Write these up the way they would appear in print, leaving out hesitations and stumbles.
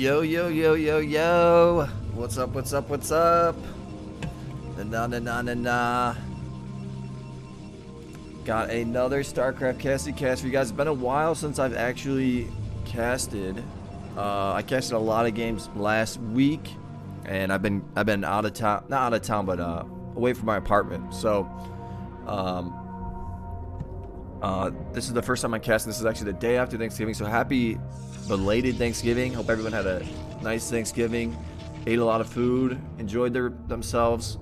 Yo, yo, yo, yo, yo. What's up, what's up, what's up? Na. Got another Starcraft Casty cast for you guys. It's been a while since I've actually casted. I casted a lot of games last week, and I've been out of town, not out of town, but away from my apartment. So, this is the first time I'm casting. This is actually the day after Thanksgiving. So happy belated Thanksgiving. Hope everyone had a nice Thanksgiving. Ate a lot of food, enjoyed themselves.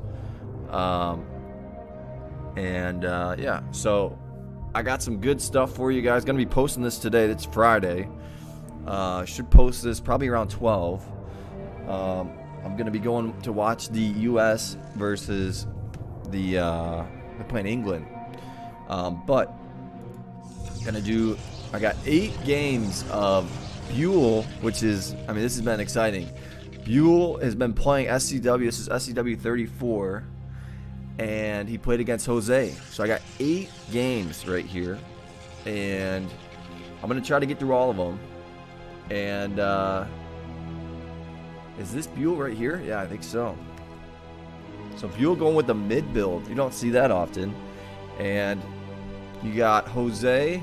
Yeah, so I got some good stuff for you guys. Gonna be posting this today. It's Friday. Should post this probably around 12. I'm gonna be going to watch the U.S. versus they're playing England. But I got 8 games of BYUL, which is, I mean, this has been exciting. BYUL has been playing SCW. This is SCW35. And he played against Jose. So I got 8 games right here. And I'm going to try to get through all of them. And, is this BYUL right here? Yeah, I think so. So BYUL going with the mid build. You don't see that often. And you got Jose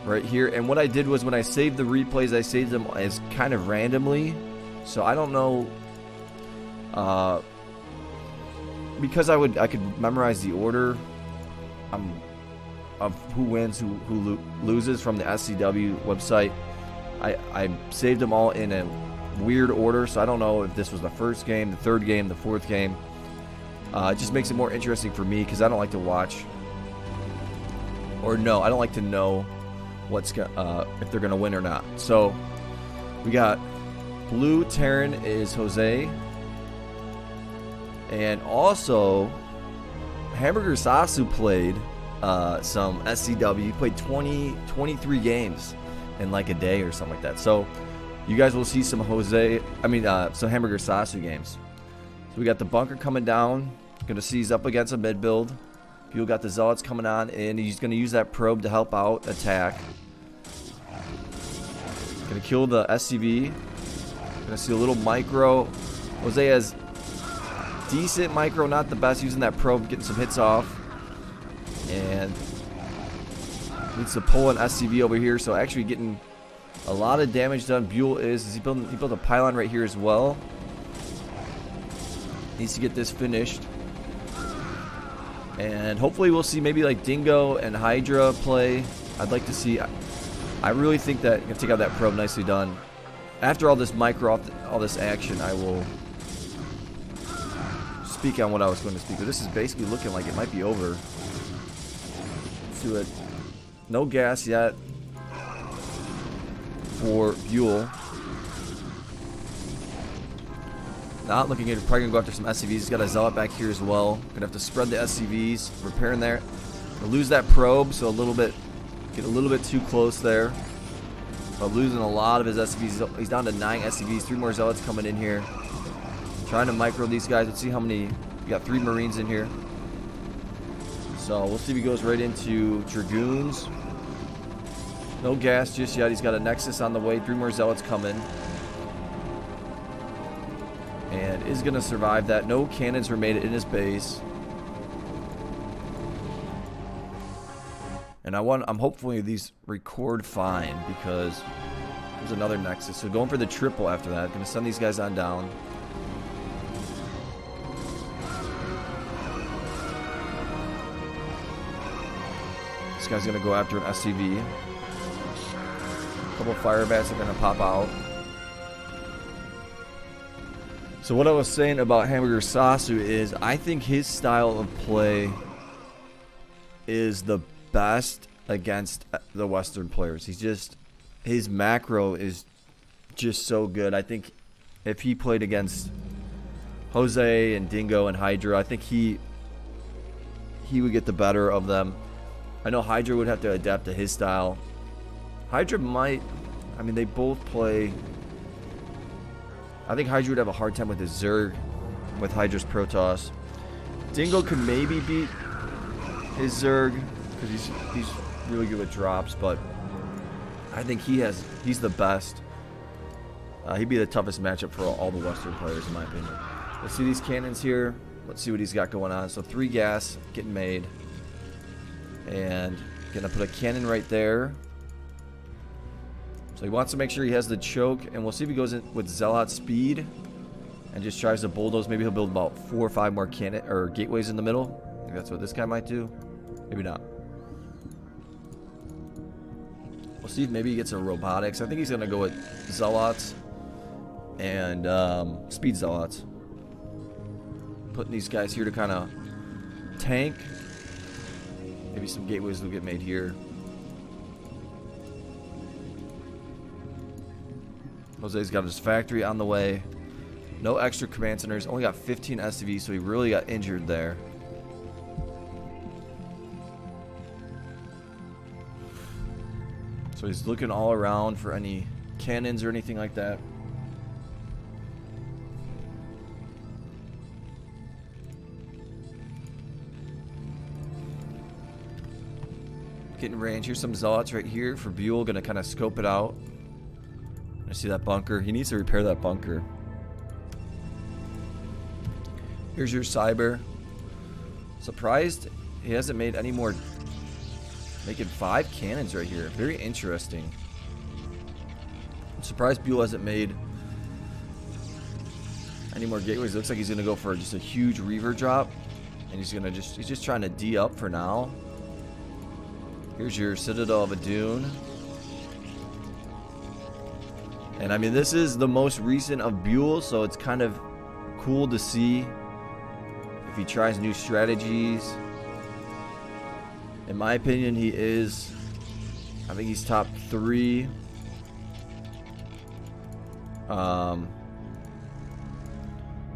right here. And what I did was when I saved the replays, I saved them as kind of randomly. So I don't know. Because I could memorize the order of who wins, who loses from the SCW website. I saved them all in a weird order, so I don't know if this was the first game, the third game, the fourth game. It just makes it more interesting for me because I don't like to watch, or no, I don't like to know if they're gonna win or not. So we got blue Terran is Jose. And also, Hamburger Sasu played some SCW. He played 23 games in like a day or something like that. So, you guys will see some some Hamburger Sasu games. So, we got the bunker coming down. Going to see he's up against a mid build. People got the Zealots coming on, and he's going to use that probe to help out attack. Going to kill the SCV. Going to see a little micro. Jose has decent micro, not the best, using that probe, getting some hits off. And needs to pull an SCV over here, so actually getting a lot of damage done. BYUL he built a pylon right here as well. Needs to get this finished. And hopefully we'll see maybe like Dingo and Hydra play. I'd like to see. I really think that you can take out that probe, nicely done. After all this micro, all this action, I will speak on what I was going to speak. But this is basically looking like it might be over. Let's do it. No gas yet for BYUL. Not looking at it. Probably gonna go after some SCVs. He's got a Zealot back here as well. Gonna have to spread the SCVs. Repairing there. Gonna lose that probe, so get a little bit too close there. But losing a lot of his SCVs. He's down to 9 SCVs. 3 more Zealots coming in here. Trying to micro these guys. Let's see how many. We got 3 Marines in here. So we'll see if he goes right into Dragoons. No gas just yet. He's got a Nexus on the way. 3 more Zealots coming. And is going to survive that. No cannons were made in his base. And I'm hopefully these record fine because there's another Nexus. So going for the triple after that. Going to send these guys on down. This guy's going to go after an SCV. A couple fire bats are going to pop out. So what I was saying about Hamburger Sasu is I think his style of play is the best against the Western players. His macro is just so good. I think if he played against Jose and Dingo and Hydra, I think he would get the better of them. I know Hydra would have to adapt to his style. Hydra might, I mean, they both play. I think Hydra would have a hard time with his Zerg, with Hydra's Protoss. Dingo could maybe beat his Zerg because he's really good with drops, but I think he's the best He'd be the toughest matchup for all the Western players, in my opinion. Let's see these cannons here. Let's see what he's got going on. So 3 gas getting made. And gonna put a cannon right there. So he wants to make sure he has the choke. And we'll see if he goes in with Zealot speed and just tries to bulldoze. Maybe he'll build about 4 or 5 more cannon or gateways in the middle. I think that's what this guy might do. Maybe not. We'll see if maybe he gets a robotics. I think he's gonna go with Zealots and speed Zealots. Putting these guys here to kind of tank. Maybe some gateways will get made here. Jose's got his factory on the way. No extra command centers. Only got 15 SCVs, so he really got injured there. So he's looking all around for any cannons or anything like that. Getting range. Here's some Zealots right here for BYUL. Gonna kind of scope it out. I see that bunker. He needs to repair that bunker. Here's your Cyber. Surprised he hasn't made any more. Making 5 cannons right here. Very interesting. I'm surprised BYUL hasn't made any more gateways. It looks like he's gonna go for just a huge Reaver drop. And he's just trying to D up for now. Here's your Citadel of a Dune. And I mean, this is the most recent of BYUL, so it's kind of cool to see if he tries new strategies. In my opinion, he is, I think he's top 3.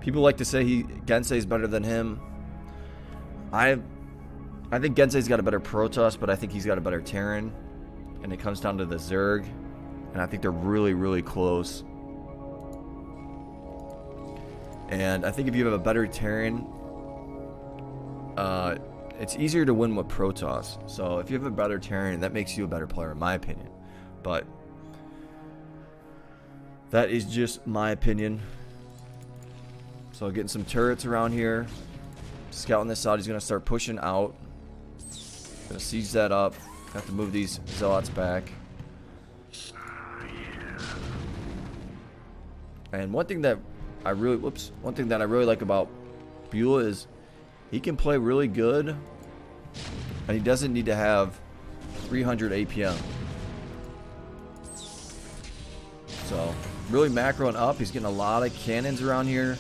People like to say Gensei's better than him. I think Gensei's got a better Protoss, but I think he's got a better Terran. And it comes down to the Zerg. And I think they're really, really close. And I think if you have a better Terran, it's easier to win with Protoss. So if you have a better Terran, that makes you a better player, in my opinion. But that is just my opinion. So getting some turrets around here. Scouting this out. He's going to start pushing out. Gonna siege that up. Have to move these Zealots back. And one thing that I really like about BYUL is he can play really good, and he doesn't need to have 300 APM. So really macroing up. He's getting a lot of cannons around here.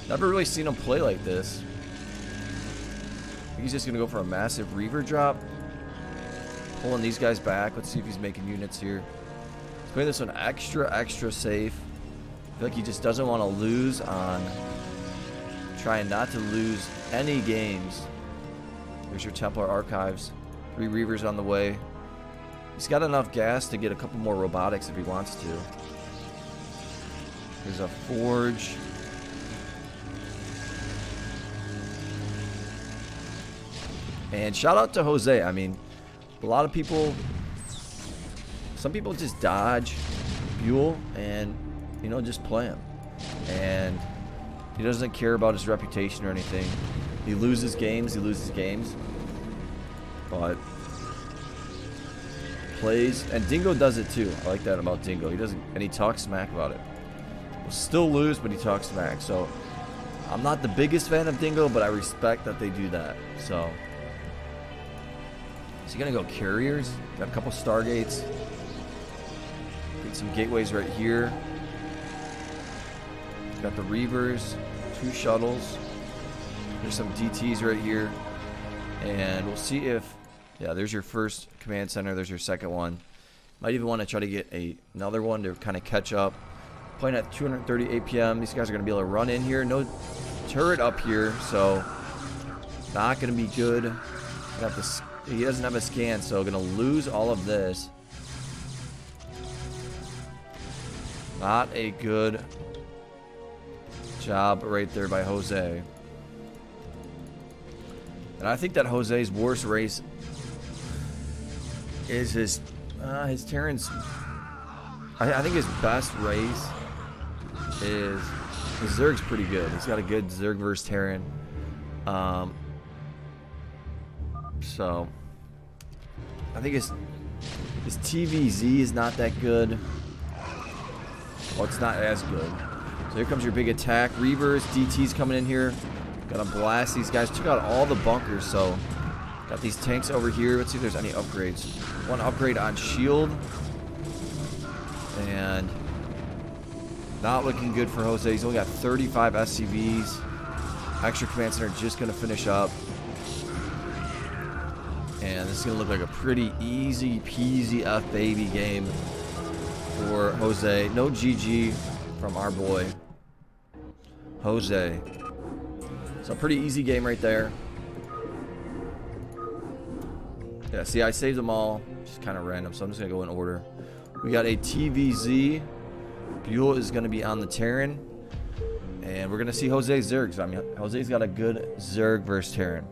Never really seen him play like this. He's just going to go for a massive Reaver drop. Pulling these guys back. Let's see if he's making units here. He's playing this one extra safe. I feel like he just doesn't want to lose on trying not to lose any games. There's your Templar Archives. 3 Reavers on the way. He's got enough gas to get a couple more robotics if he wants to. There's a Forge. And shout out to Jose. I mean, a lot of people, some people just dodge BYUL and, you know, just play him. And he doesn't care about his reputation or anything. He loses games, but plays. And Dingo does it too. I like that about Dingo. He doesn't, and he talks smack about it. We'll still lose, but he talks smack. So I'm not the biggest fan of Dingo, but I respect that they do that. So is he gonna go carriers? Got a couple Stargates. Get some gateways right here. Got the Reavers, 2 shuttles. There's some DTs right here. And we'll see if, yeah, there's your first command center. There's your second one. Might even want to try to get another one to kind of catch up. Playing at 230 APM. These guys are going to be able to run in here. No turret up here, so not going to be good. He doesn't have a scan, so going to lose all of this. Not a good job right there by Jose. And I think that Jose's worst race is his Terran's. I think his best race is the Zerg's pretty good. He's got a good Zerg versus Terran. So I think his TVZ is not that good. Well, it's not as good. So here comes your big attack. Reavers, DT's coming in here. Gotta blast these guys. Took out all the bunkers, so got these tanks over here. Let's see if there's any upgrades. One upgrade on shield. And not looking good for Jose. He's only got 35 SCVs. Extra command center just gonna finish up. And this is gonna look like a pretty easy peasy F baby game for Jose. No GG from our boy Jose. So a pretty easy game right there. Yeah, see, I saved them all. Just kind of random, so I'm just gonna go in order. We got a TVZ. BYUL is gonna be on the Terran. And we're gonna see Jose's Zergs. I mean, Jose's got a good Zerg versus Terran.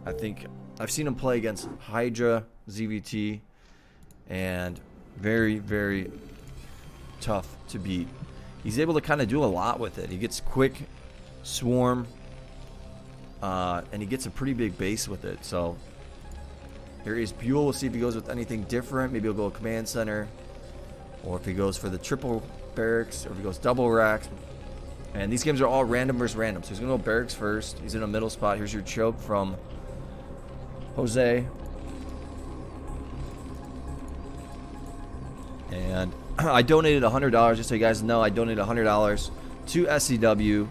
I think I've seen him play against Hydra, ZVT, and very, very tough to beat. He's able to kind of do a lot with it. He gets quick swarm, and he gets a pretty big base with it. So here is BYUL. We'll see if he goes with anything different. Maybe he'll go command center, or if he goes for the triple barracks, or if he goes double racks. And these games are all random versus random. So he's gonna go barracks first. He's in a middle spot. Here's your choke from Jose. And I donated $100, just so you guys know. I donated $100 to SCW,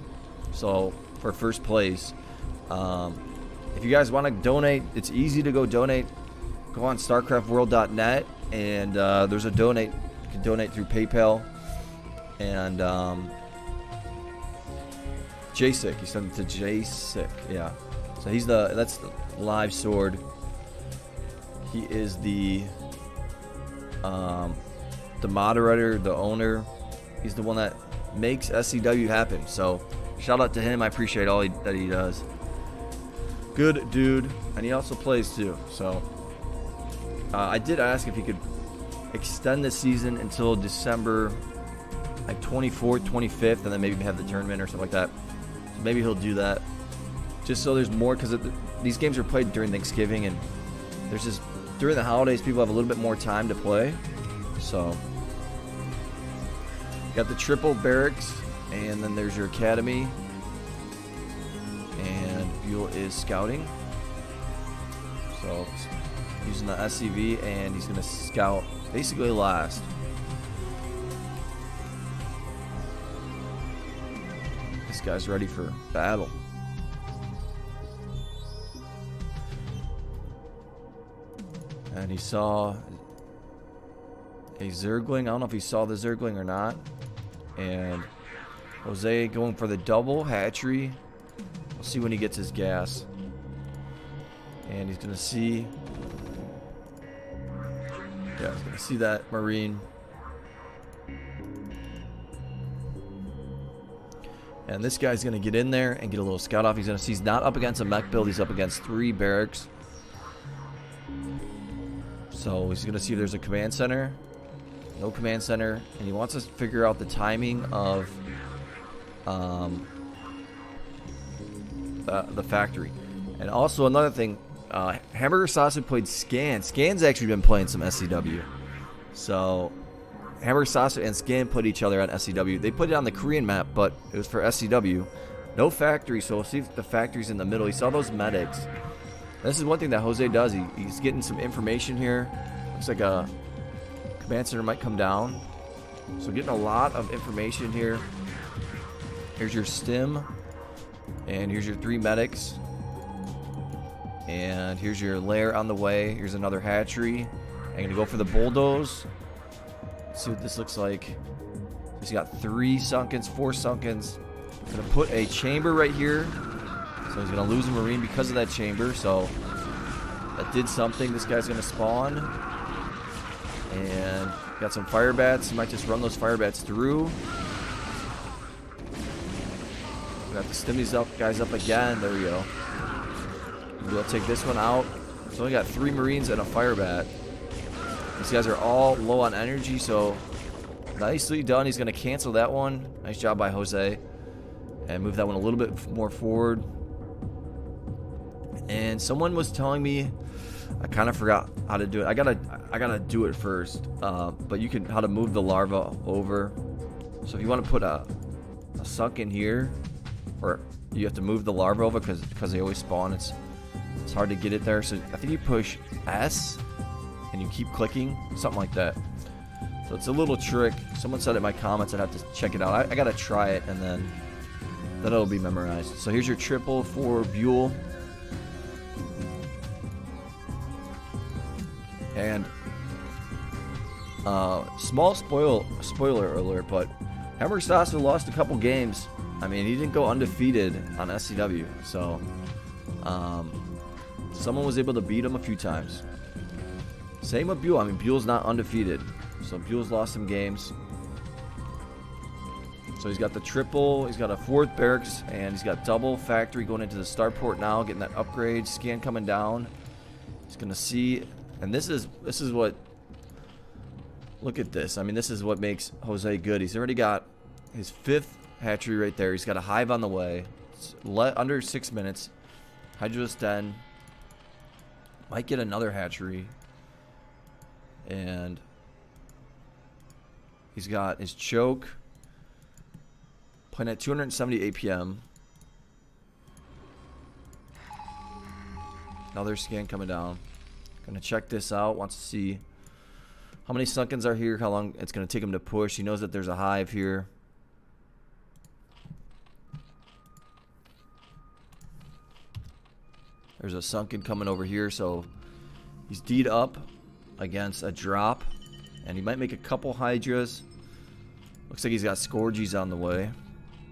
so for first place. If you guys want to donate, it's easy to go donate. Go on starcraftworld.net, and there's a donate. You can donate through PayPal. And JSick, he sent it to JSick, yeah. So he's that's the live sword. He is the moderator, the owner. He's the one that makes SCW happen. So shout out to him. I appreciate all that he does. Good dude, and he also plays too. So I did ask if he could extend the season until December, like 24th, 25th, and then maybe have the tournament or something like that. So maybe he'll do that, just so there's more, because these games are played during Thanksgiving, and there's just during the holidays people have a little bit more time to play. So got the triple barracks, and then there's your academy, and BYUL is scouting. So using the SCV, and he's gonna scout basically last. This guy's ready for battle. And he saw a Zergling. I don't know if he saw the Zergling or not. And Jose going for the double hatchery. We'll see when he gets his gas. And he's going to see... yeah, he's going to see that Marine. And this guy's going to get in there and get a little scout off. He's going to see he's not up against a mech build. He's up against 3 barracks. So he's going to see if there's a command center. No command center. And he wants us to figure out the timing of the factory. And also another thing, Hamburger Sausage played Scan. Scan's actually been playing some SCW. So Hamburger Sausage and Scan put each other on SCW. They put it on the Korean map, but it was for SCW. No factory, so we'll see if the factory's in the middle. He saw those medics. This is one thing that Jose does. He's getting some information here. Looks like a command center might come down. So getting a lot of information here. Here's your stim. And here's your 3 medics. And here's your lair on the way. Here's another hatchery. I'm going to go for the bulldoze. Let's see what this looks like. He's got 3 sunkens, 4 sunkens. I'm going to put a chamber right here. So he's going to lose a Marine because of that chamber. So that did something. This guy's going to spawn. And got some fire bats. He might just run those fire bats through. We got the stimmies up, guys up again. There we go. We'll take this one out. He's only got 3 Marines and a fire bat. These guys are all low on energy, so nicely done. He's going to cancel that one. Nice job by Jose. And move that one a little bit more forward. And someone was telling me, I kind of forgot how to do it. I gotta do it first. But you can, how to move the larva over. So if you want to put a sunk in here, or you have to move the larva over because they always spawn. It's hard to get it there. So I think you push S and you keep clicking, something like that. So it's a little trick. Someone said it in my comments. I'd have to check it out. I gotta try it, and then it'll be memorized. So here's your triple for BYUL. And small spoiler alert, but Hammer Sasu lost a couple games. I mean, he didn't go undefeated on SCW, so someone was able to beat him a few times. Same with BYUL. I mean, BYUL's not undefeated, so BYUL's lost some games. So he's got the triple, he's got a 4th barracks, and he's got double factory going into the starport now, getting that upgrade, scan coming down. He's gonna see, and this is what, look at this. I mean, this is what makes Jose good. He's already got his 5th hatchery right there. He's got a hive on the way. It's under 6 minutes. Hydros den. Might get another hatchery. And he's got his choke. Playing at 270 APM. Another scan coming down. Gonna check this out. Wants to see how many sunkens are here, how long it's gonna take him to push. He knows that there's a hive here. There's a sunken coming over here, so he's D'd up against a drop, and he might make a couple hydras. Looks like he's got scourges on the way.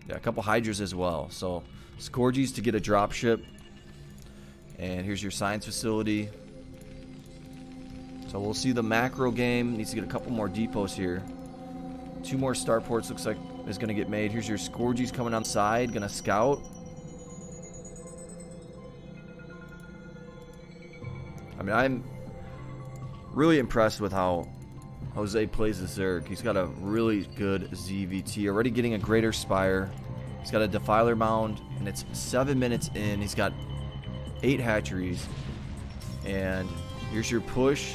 Yeah, a couple hydras as well. So scourges to get a drop ship. And here's your science facility. So we'll see the macro game. Needs to get a couple more depots here. 2 more starports looks like is going to get made. Here's your scourges coming on side. Going to scout. I mean, I'm really impressed with how Jose plays the Zerg. He's got a really good ZVT. Already getting a greater spire. He's got a defiler mound, and it's 7 minutes in. He's got 8 hatcheries. And here's your push.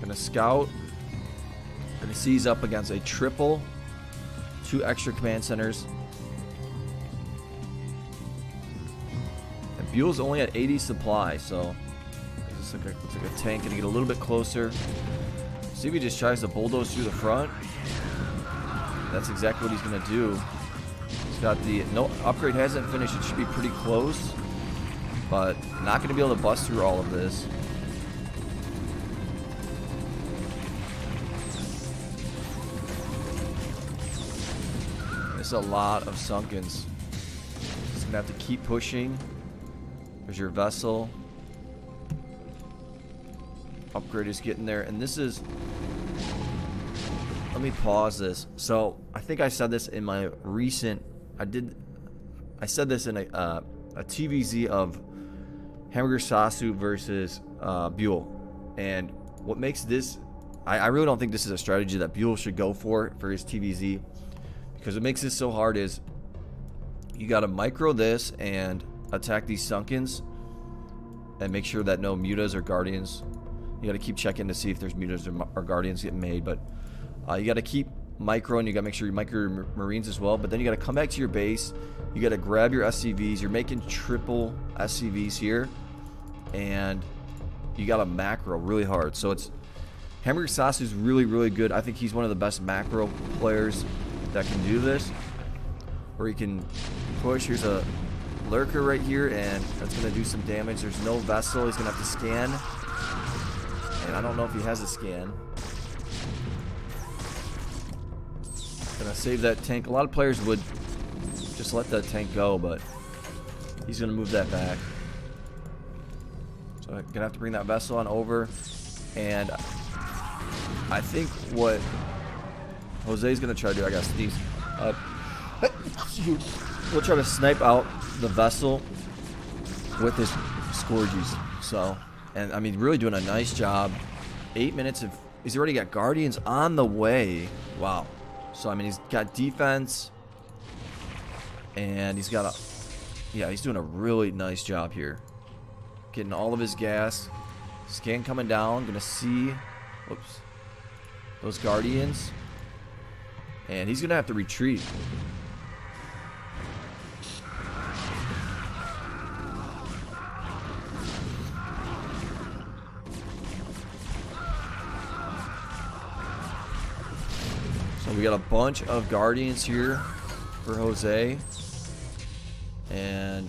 Gonna scout. Gonna seize up against a triple. 2 extra command centers. And BYUL's only at 80 supply, so looks like a tank. Gonna get a little bit closer. See if he just tries to bulldoze through the front. That's exactly what he's gonna do. He's got the no upgrade hasn't finished. It should be pretty close, but not gonna be able to bust through all of this. It's a lot of sunkens. He's gonna have to keep pushing. There's your vessel. Upgrade is getting there, and this is, let me pause this. So I think I said this in my recent, I said this in a TVZ of Hamburger Sasu versus BYUL, and what makes this, I really don't think this is a strategy that BYUL should go for his TVZ, because what makes this so hard is you got to micro this and attack these sunkens and make sure that no mutas or guardians. You got to keep checking to see if there's mutas or guardians getting made, but you got to keep micro, and you got to make sure you micro your marines as well. But then you got to come back to your base. You got to grab your SCVs. You're making triple SCVs here, and you got to macro really hard. So it's Hamburger Sasu is really, really good. I think he's one of the best macro players that can do this, where he can push. Here's a lurker right here, and that's going to do some damage. There's no vessel. He's going to have to scan. And I don't know if he has a scan. Gonna save that tank. A lot of players would just let that tank go, but he's gonna move that back. So I'm gonna have to bring that vessel on over. And I think what Jose's gonna try to do, I gotta sneeze. We'll try to snipe out the vessel with his scourges. So. And I mean, really doing a nice job. 8 minutes He's already got Guardians on the way. Wow. So, I mean, he's got defense. And he's got a... Yeah, he's doing a really nice job here. Getting all of his gas. Scan coming down. Gonna see... Whoops. Those Guardians. And he's gonna have to retreat. So we got a bunch of Guardians here for Jose. And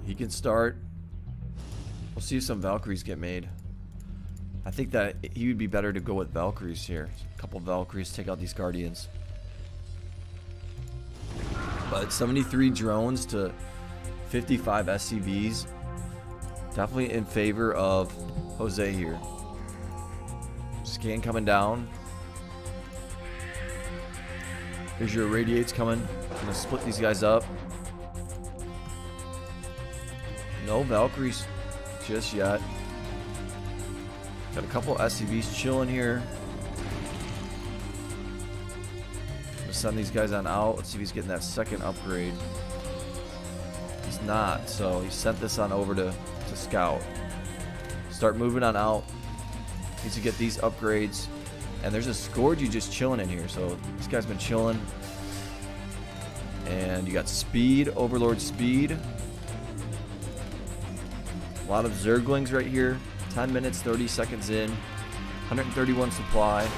he can start. We'll see if some Valkyries get made. I think that he would be better to go with Valkyries here. A couple Valkyries, take out these Guardians. But 73 drones to 55 SCVs. Definitely in favor of Jose here. Scan coming down. Here's your irradiates coming. I'm gonna split these guys up. No Valkyries just yet. Got a couple SCVs chilling here. Gonna send these guys on out. Let's see if he's getting that second upgrade. He's not, so he sent this on over to scout. Start moving on out. Needs to get these upgrades. And there's a Scourge just chilling in here, so this guy's been chilling. And you got speed, Overlord speed. A lot of Zerglings right here. 10 minutes, 30 seconds in. 131 supply.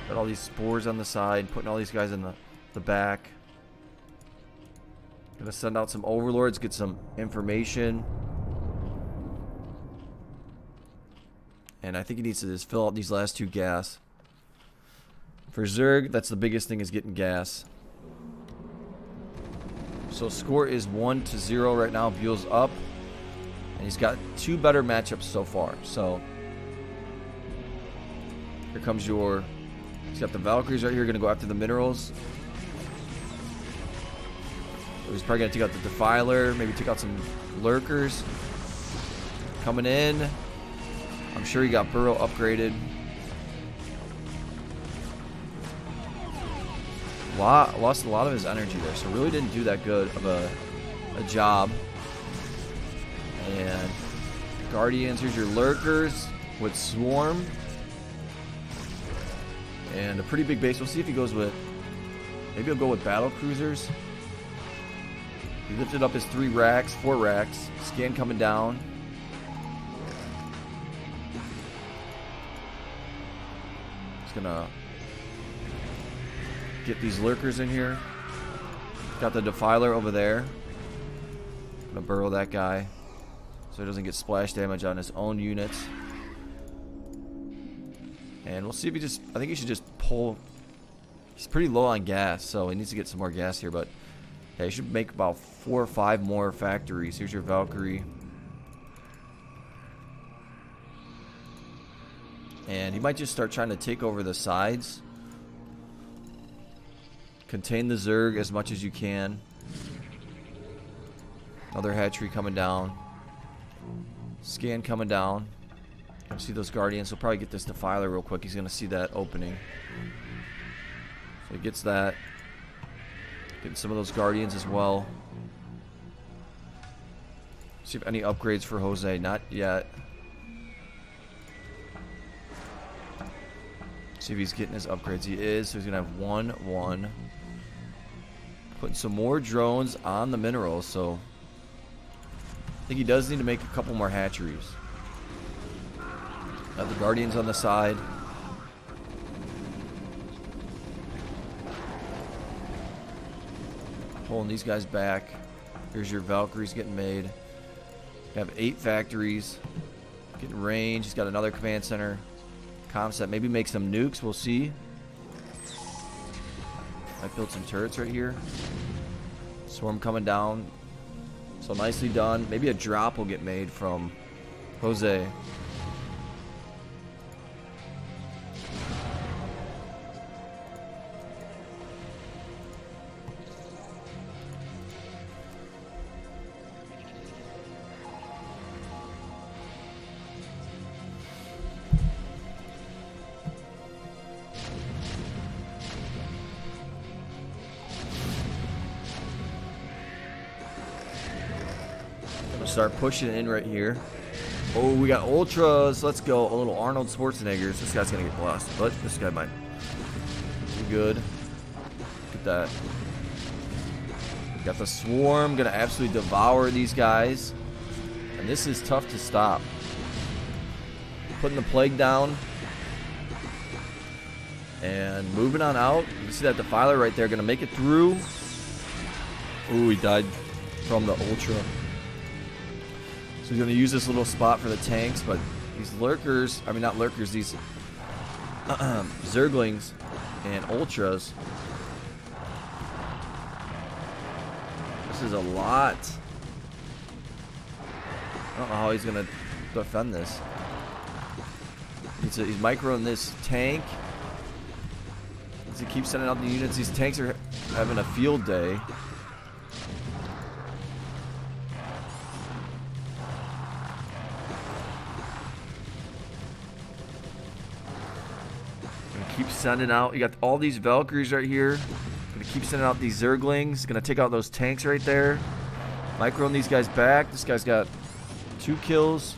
Got all these spores on the side, putting all these guys in the back. Gonna send out some Overlords, get some information. And I think he needs to just fill out these last two gas. For Zerg, that's the biggest thing, is getting gas. So score is 1-0 right now. BYUL's up. And he's got two better matchups so far. So here comes your... He's got the Valkyries right here, going to go after the minerals. So he's probably going to take out the Defiler, maybe take out some Lurkers. Coming in. I'm sure he got Burrow upgraded. Lost a lot of his energy there, so really didn't do that good of a job. And Guardians, here's your Lurkers with Swarm. And a pretty big base. We'll see if he goes with... Maybe he'll go with Battle Cruisers. He lifted up his 4 racks. Scan coming down. He's gonna get these Lurkers in here. Got the Defiler over there. Gonna burrow that guy so he doesn't get splash damage on his own units. And we'll see if he just... I think he should just pull... He's pretty low on gas, so he needs to get some more gas here, but... Yeah, he should make about 4 or 5 more factories. Here's your Valkyrie. And he might just start trying to take over the sides. Contain the Zerg as much as you can. Another hatchery coming down. Scan coming down. You see those Guardians. He'll probably get this Defiler real quick. He's going to see that opening. So he gets that. Getting some of those Guardians as well. See if any upgrades for Jose. Not yet. See if he's getting his upgrades. He is. So he's going to have 1-1. Putting some more drones on the minerals. So I think he does need to make a couple more hatcheries. Got the Guardians on the side. Pulling these guys back. Here's your Valkyries getting made. You have 8 factories. Getting range. He's got another command center. Comm set. Maybe make some nukes. We'll see. Might build some turrets right here. Swarm coming down. So nicely done. Maybe a drop will get made from Jose. start pushing in right here. Oh, we got ultras. Let's go. A little Arnold Schwarzeneggers. This guy's gonna get lost, but this guy might be good. Look at that. Got the swarm. Gonna absolutely devour these guys. And this is tough to stop. Putting the plague down. And moving on out. You see that defiler right there. Gonna make it through. Ooh, he died from the ultra. So he's going to use this little spot for the tanks, but these lurkers, I mean not lurkers, these zerglings and ultras. This is a lot. I don't know how he's going to defend this. He's microing this tank. As he keeps sending out the units, these tanks are having a field day. Keep sending out. You got all these Valkyries right here. Gonna keep sending out these Zerglings. Gonna take out those tanks right there. Microing these guys back. This guy's got 2 kills.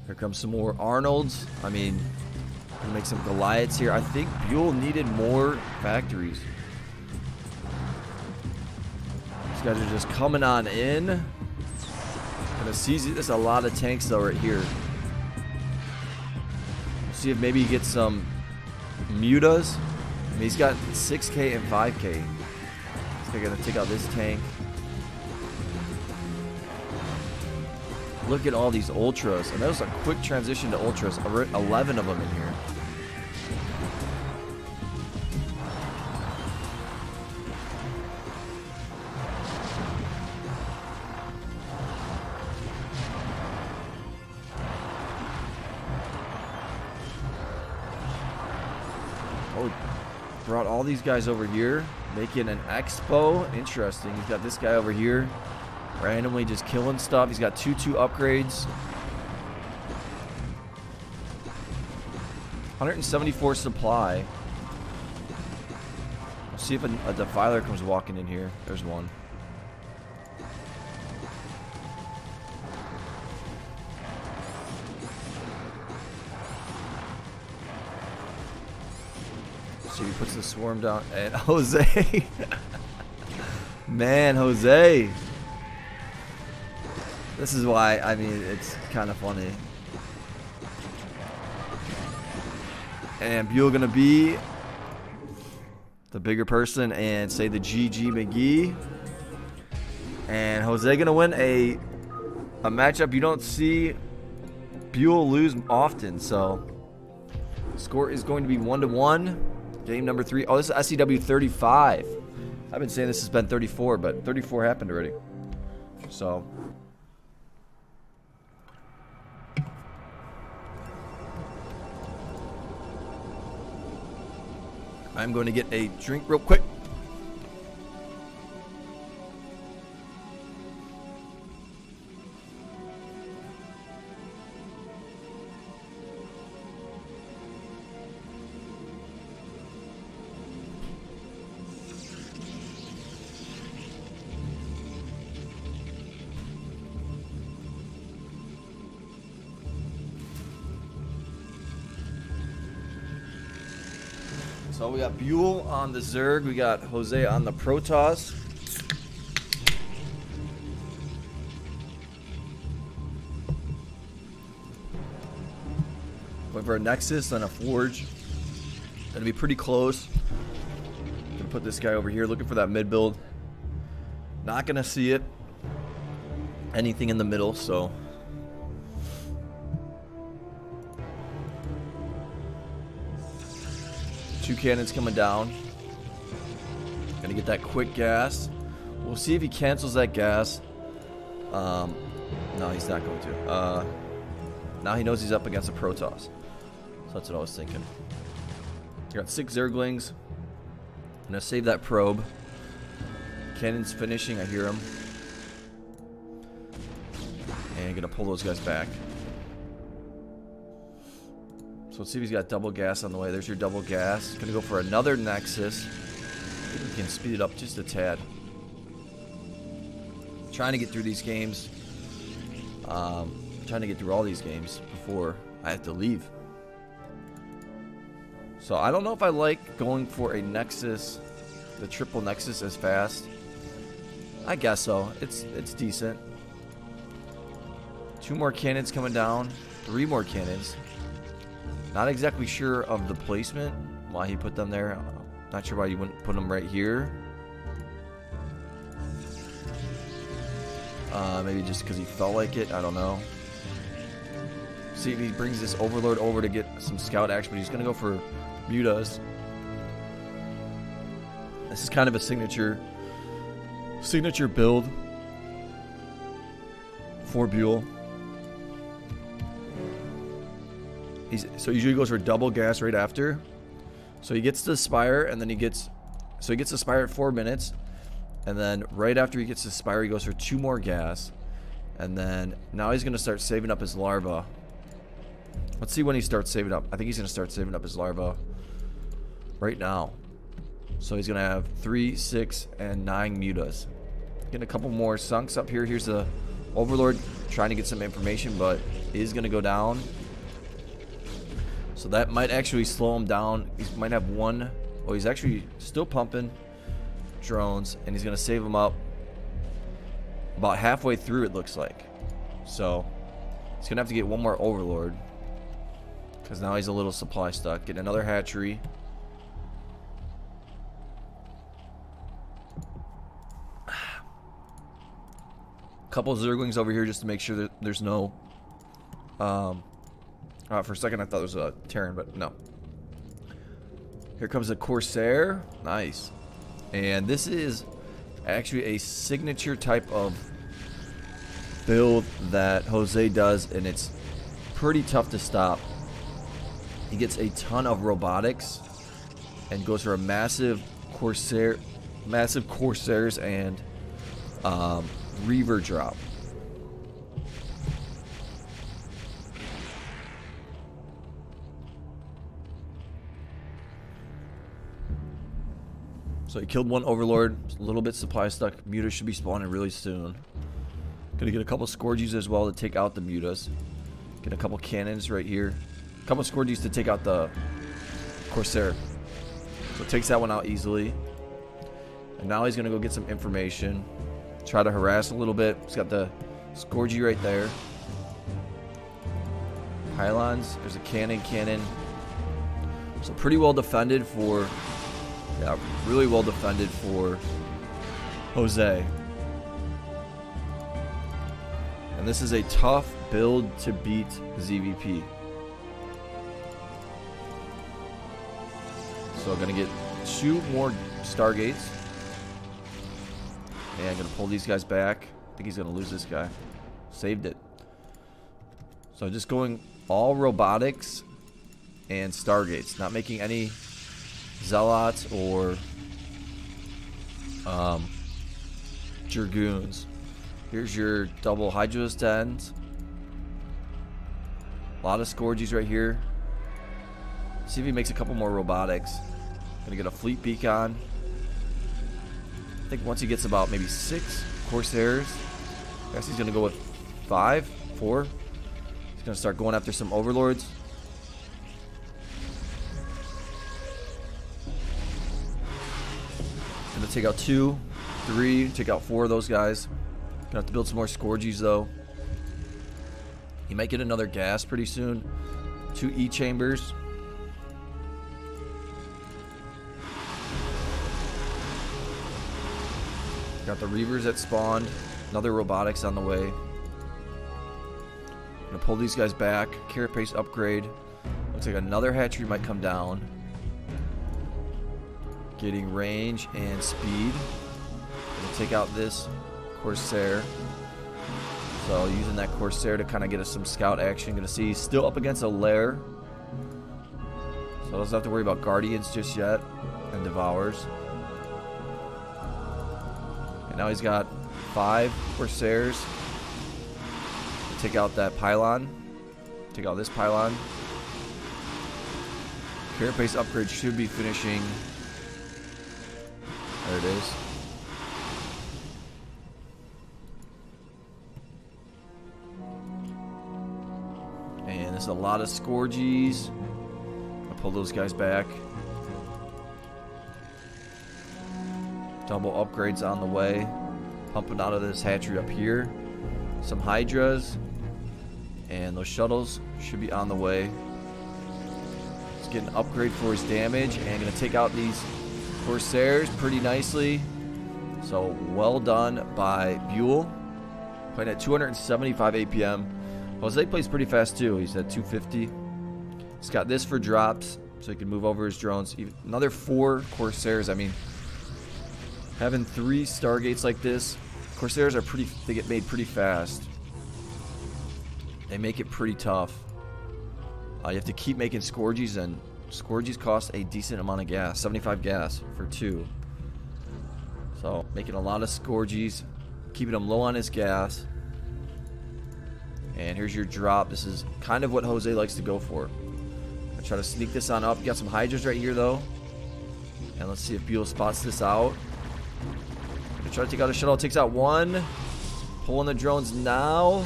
Here comes some more Arnolds. I mean, gonna make some Goliaths here. I think BYUL needed more factories. These guys are just coming on in. Gonna seize it. There's a lot of tanks though right here. See if maybe he gets some mutas. I mean, he's got 6K and 5K. This guy gonna take out this tank. Look at all these ultras, and that was a quick transition to ultras. 11 of them in here. Oh, brought all these guys over here, making an expo. Interesting. He's got this guy over here. Randomly just killing stuff. He's got 2/2 upgrades. 174 supply. Let's see if a defiler comes walking in here. There's one. Let's see if he puts the swarm down. And Jose. Man, Jose. This is why, I mean, it's kind of funny. And BYUL gonna be the bigger person and say the GG McGee. And Jose gonna win a matchup you don't see BYUL lose often. So score is going to be 1-1. Game number 3. Oh, this is SCW35. I've been saying this has been 34, but 34 happened already. So I'm going to get a drink real quick. So we got BYUL on the Zerg, we got Jose on the Protoss. Going for a Nexus and a Forge. Gonna be pretty close. Gonna put this guy over here looking for that mid build. Not gonna see it. Anything in the middle, so. Two cannons coming down. Gonna get that quick gas. We'll see if he cancels that gas. No, he's not going to. Now he knows he's up against a Protoss. So that's what I was thinking. Got 6 Zerglings. I'm gonna save that probe. Cannon's finishing, I hear him. gonna pull those guys back. So let's see if he's got double gas on the way. There's your double gas. Gonna go for another Nexus. Maybe we can speed it up just a tad. Trying to get through these games. Trying to get through all these games before I have to leave. So I don't know if I like going for a Nexus, the triple Nexus as fast. I guess so. It's decent. 2 more cannons coming down. 3 more cannons. Not exactly sure of the placement. Why he put them there. Not sure why he wouldn't put them right here. Maybe just because he felt like it. I don't know. See if he brings this Overlord over to get some scout action. But he's going to go for mutas. This is kind of a signature build for BYUL. So usually goes for double gas right after. So he gets the Spire, and then he gets the Spire at 4 minutes, and then right after he gets the Spire, he goes for 2 more gas, and then now he's gonna start saving up his larva. Let's see when he starts saving up. I think he's gonna start saving up his larva right now. So he's gonna have 3, 6, and 9 mutas. Getting a couple more sunks up here. Here's the Overlord trying to get some information, but is gonna go down. So that might actually slow him down. He might have one. Oh, he's actually still pumping drones, and he's gonna save them up about halfway through, it looks like. So he's gonna have to get one more Overlord, because now he's a little supply stuck. Get another hatchery. Couple of Zerglings over here just to make sure that there's no for a second I thought it was a Terran, but no. Here comes a Corsair. Nice. And this is actually a signature type of build that Jose does, and it's pretty tough to stop. He gets a ton of robotics and goes for a massive Corsairs and Reaver drop. So he killed one Overlord, a little bit supply stuck. Mutas should be spawning really soon. Gonna get a couple Scourges as well to take out the mutas. Get a couple cannons right here. A couple Scourges to take out the Corsair. So it takes that one out easily. And now he's gonna go get some information. Try to harass a little bit. He's got the Scourge right there. Pylons. There's a cannon. So pretty well defended for... Yeah, really well defended for Jose. And this is a tough build to beat ZVP. So I'm going to get 2 more Stargates. And I'm going to pull these guys back. I think he's going to lose this guy. Saved it. So just going all robotics and Stargates. Not making any Zealots or Dragoons. Here's your double Hydros dens. A lot of Scourges right here. See if he makes a couple more robotics. Gonna get a fleet beacon. I think once he gets about maybe 6 Corsairs, I guess he's gonna go with 5, 4. He's gonna start going after some Overlords. Gonna take out 2, 3, take out 4 of those guys. Gonna have to build some more Scourges though. He might get another gas pretty soon. 2 E-chambers. Got the Reavers that spawned. Another robotics on the way. Gonna pull these guys back. Carapace upgrade. Looks like another hatchery might come down. Getting range and speed. Gonna take out this Corsair. So using that Corsair to kind of get us some scout action. Gonna see he's still up against a lair. So doesn't have to worry about Guardians just yet. And Devours. And now he's got 5 Corsairs. take out that pylon. Take out this pylon. Carapace upgrade should be finishing. There it is. And there's a lot of Scourgies. I'll pull those guys back. Double upgrades on the way. Pumping out of this hatchery up here. Some Hydras. And those shuttles should be on the way. Let's get an upgrade for his damage. And going to take out these Corsairs pretty nicely. So well done by BYUL. Playing at 275 APM. Jose plays pretty fast too. He's at 250. He's got this for drops, so he can move over his drones. Another 4 Corsairs. I mean, having 3 Stargates like this, Corsairs are pretty. They get made pretty fast. They make it pretty tough. You have to keep making Scourgies, and Scourgies cost a decent amount of gas, 75 gas for 2. So making a lot of Scourgies, keeping him low on his gas. And here's your drop. This is kind of what Jose likes to go for. I try to sneak this on up. You got some Hydras right here though. And let's see if BYUL spots this out. Gonna try to take out a shuttle. Takes out 1. Pulling the drones now.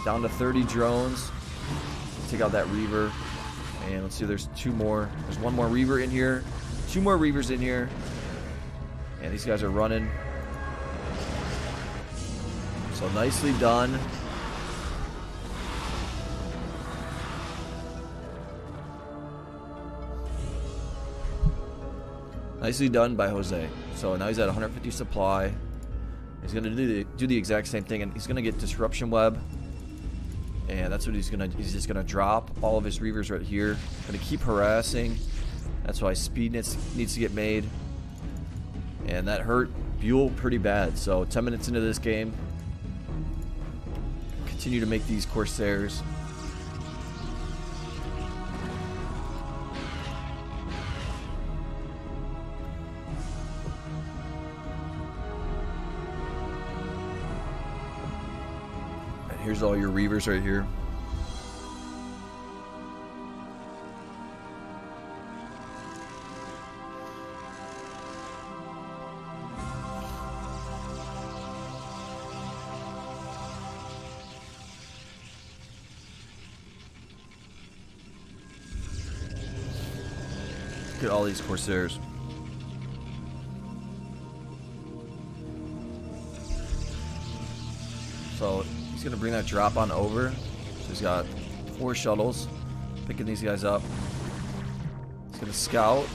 Down to 30 drones. Let's take out that Reaver. And let's see, there's 2 more. There's 1 more Reaver in here. 2 more Reavers in here. And these guys are running. So nicely done. Nicely done by Jose. So now he's at 150 supply. He's gonna do the exact same thing, and he's gonna get Disruption Web. And that's what he's just gonna drop all of his Reavers right here. Gonna keep harassing. That's why speed needs to get made. And that hurt BYUL pretty bad. So 10 minutes into this game, continue to make these Corsairs. And here's all your Reavers right here. Look at all these Corsairs. So he's gonna bring that drop on over. So he's got 4 shuttles, picking these guys up. He's gonna scout,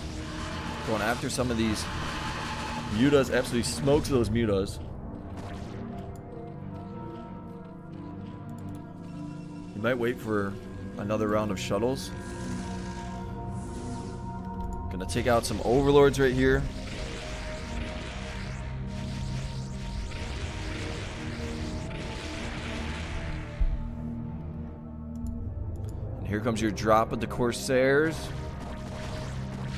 going after some of these mutas. Absolutely smokes those mutas. He might wait for another round of shuttles. Gonna take out some overlords right here. And here comes your drop with the Corsairs.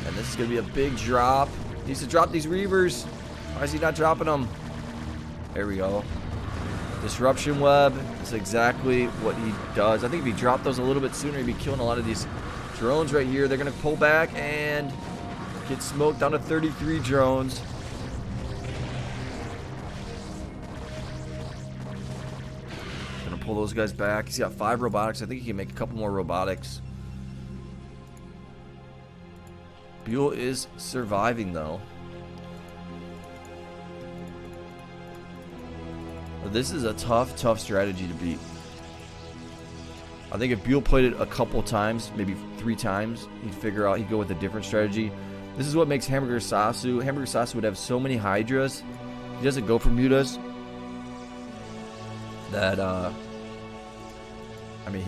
And this is gonna be a big drop. He needs to drop these Reavers. Why is he not dropping them? There we go. Disruption Web is exactly what he does. I think if he dropped those a little bit sooner, he'd be killing a lot of these drones right here. They're gonna pull back and get smoked down to 33 drones. Gonna pull those guys back. He's got 5 robotics. I think he can make a couple more robotics. BYUL is surviving though. But this is a tough strategy to beat. I think if BYUL played it a couple times, maybe 3 times, he'd go with a different strategy. This is what makes Hamburger Sasu. Hamburger Sasu would have so many Hydras. He doesn't go for mutas. That I mean,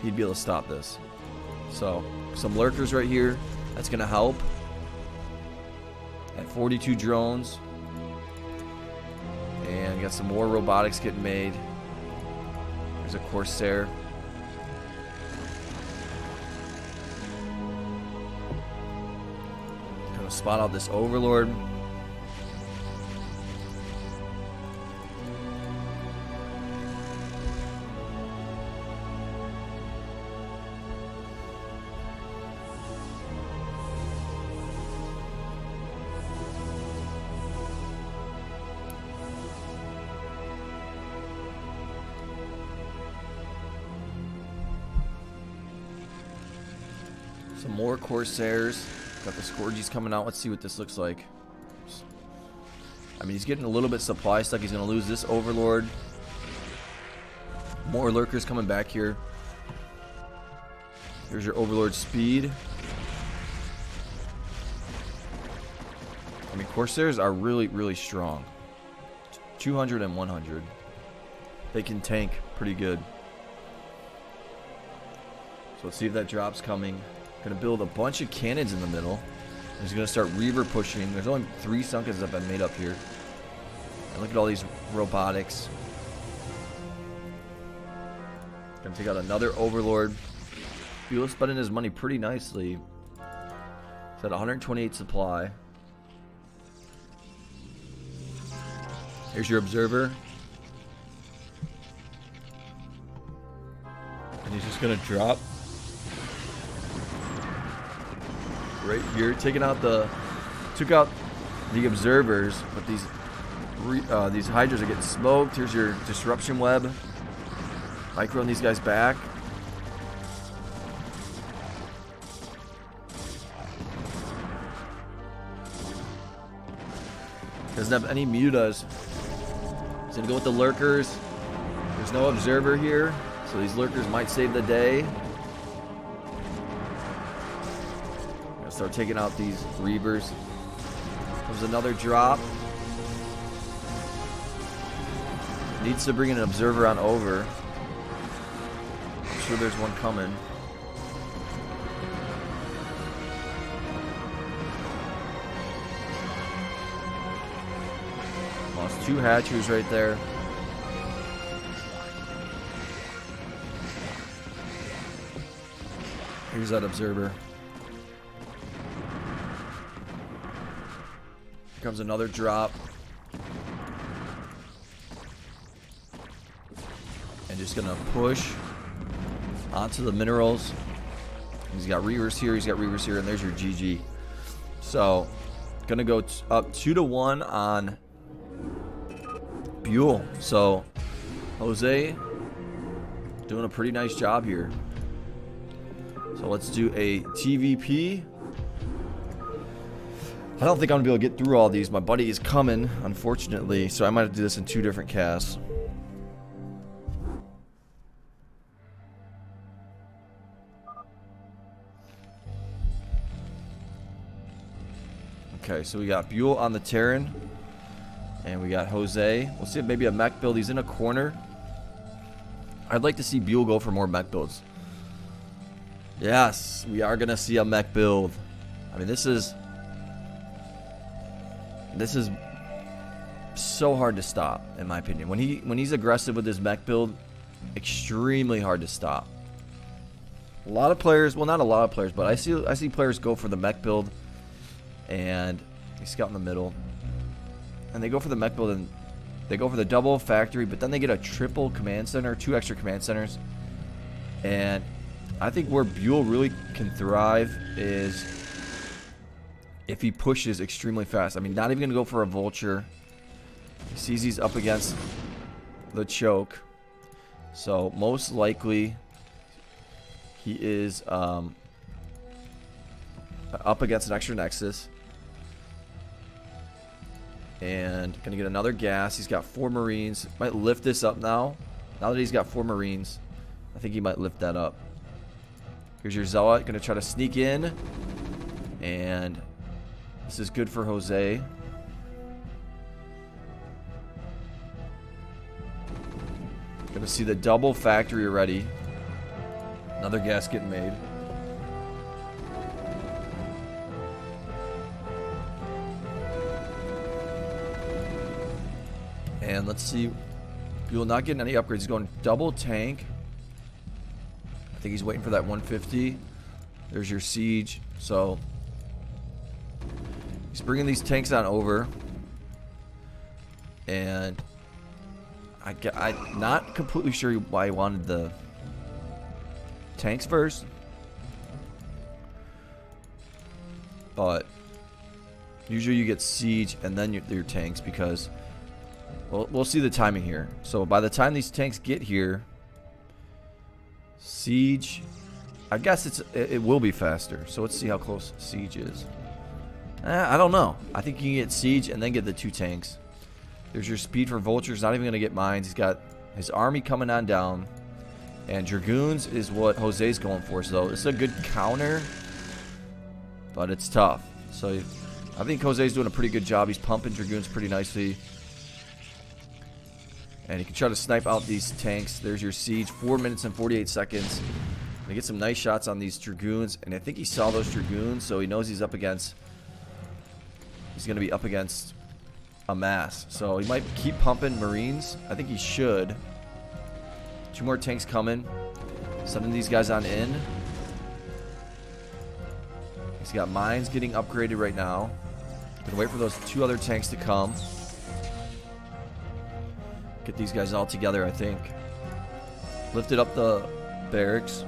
he'd be able to stop this. So some lurkers right here. That's gonna help. At 42 drones. And got some more robotics getting made. There's a Corsair. Gonna spot out this Overlord. Some more Corsairs. Got the Scourgies coming out. Let's see what this looks like. I mean, he's getting a little bit supply stuck. He's going to lose this Overlord. More Lurkers coming back here. Here's your Overlord speed. I mean, Corsairs are really, really strong. 200 and 100. They can tank pretty good. So let's see if that drop's coming. Gonna build a bunch of cannons in the middle. He's gonna start Reaver pushing. There's only 3 Sunkens that have been made up here. And look at all these robotics. Gonna take out another Overlord. BYUL spending his money pretty nicely. He's at 128 supply. Here's your Observer. And he's just gonna drop right here, took out the Observers, but these Hydras are getting smoked. Here's your Disruption Web. Microing these guys back. Doesn't have any mutas. He's gonna go with the Lurkers. There's no Observer here, so these Lurkers might save the day. Gonna start taking out these Reavers. There's another drop. Needs to bring an Observer on over. I'm sure there's one coming. Lost 2 hatcheries right there. Here's that Observer. Here comes another drop. And just gonna push onto the minerals. He's got Reavers here, he's got Reavers here, and there's your GG. So, gonna go up 2-1 on BYUL. So, Jose doing a pretty nice job here. So let's do a TVP. I don't think I'm gonna be able to get through all these. My buddy is coming, unfortunately, so I might have to do this in 2 different casts. Okay, so we got BYUL on the Terran. And we got Jose. We'll see if maybe a mech build. He's in a corner. I'd like to see BYUL go for more mech builds. Yes, we are going to see a mech build. I mean, this is so hard to stop, in my opinion. When he's aggressive with his mech build, extremely hard to stop. A lot of players, well, not a lot of players, but I see players go for the mech build, and they scout in the middle. And they go for the mech build, and they go for the double factory, but then they get a triple command center, 2 extra command centers. And I think where BYUL really can thrive is if he pushes extremely fast. I mean, not even going to go for a vulture. He sees he's up against the choke. So most likely he is up against an extra nexus. And gonna get another gas. He's got 4 Marines. Might lift this up now. Now that he's got 4 Marines, I think he might lift that up. Here's your Zealot. Gonna try to sneak in. And this is good for Jose. Gonna see the double factory already. Another gas getting made. And let's see. BYUL not getting any upgrades. He's going double tank. I think he's waiting for that 150. There's your siege. So he's bringing these tanks on over. And I'm not completely sure why he wanted the tanks first. But usually you get siege and then your tanks because... Well, we'll see the timing here. So by the time these tanks get here, siege I guess it will be faster. So let's see how close Siege is. I don't know. I think you can get Siege and then get the 2 tanks. There's your speed for Vultures. Not even going to get mines. He's got his army coming on down. And Dragoons is what Jose's going for. So it's a good counter. But it's tough. So I think Jose's doing a pretty good job. He's pumping Dragoons pretty nicely. And you can try to snipe out these tanks. There's your Siege. 4 minutes and 48 seconds. Gonna get some nice shots on these Dragoons. And I think he saw those Dragoons. So he knows he's up against... He's going to be up against a mass. So he might keep pumping Marines. I think he should. 2 more tanks coming. Sending these guys on in. He's got mines getting upgraded right now. Gonna wait for those 2 other tanks to come. Get these guys all together, I think. Lifted up the barracks.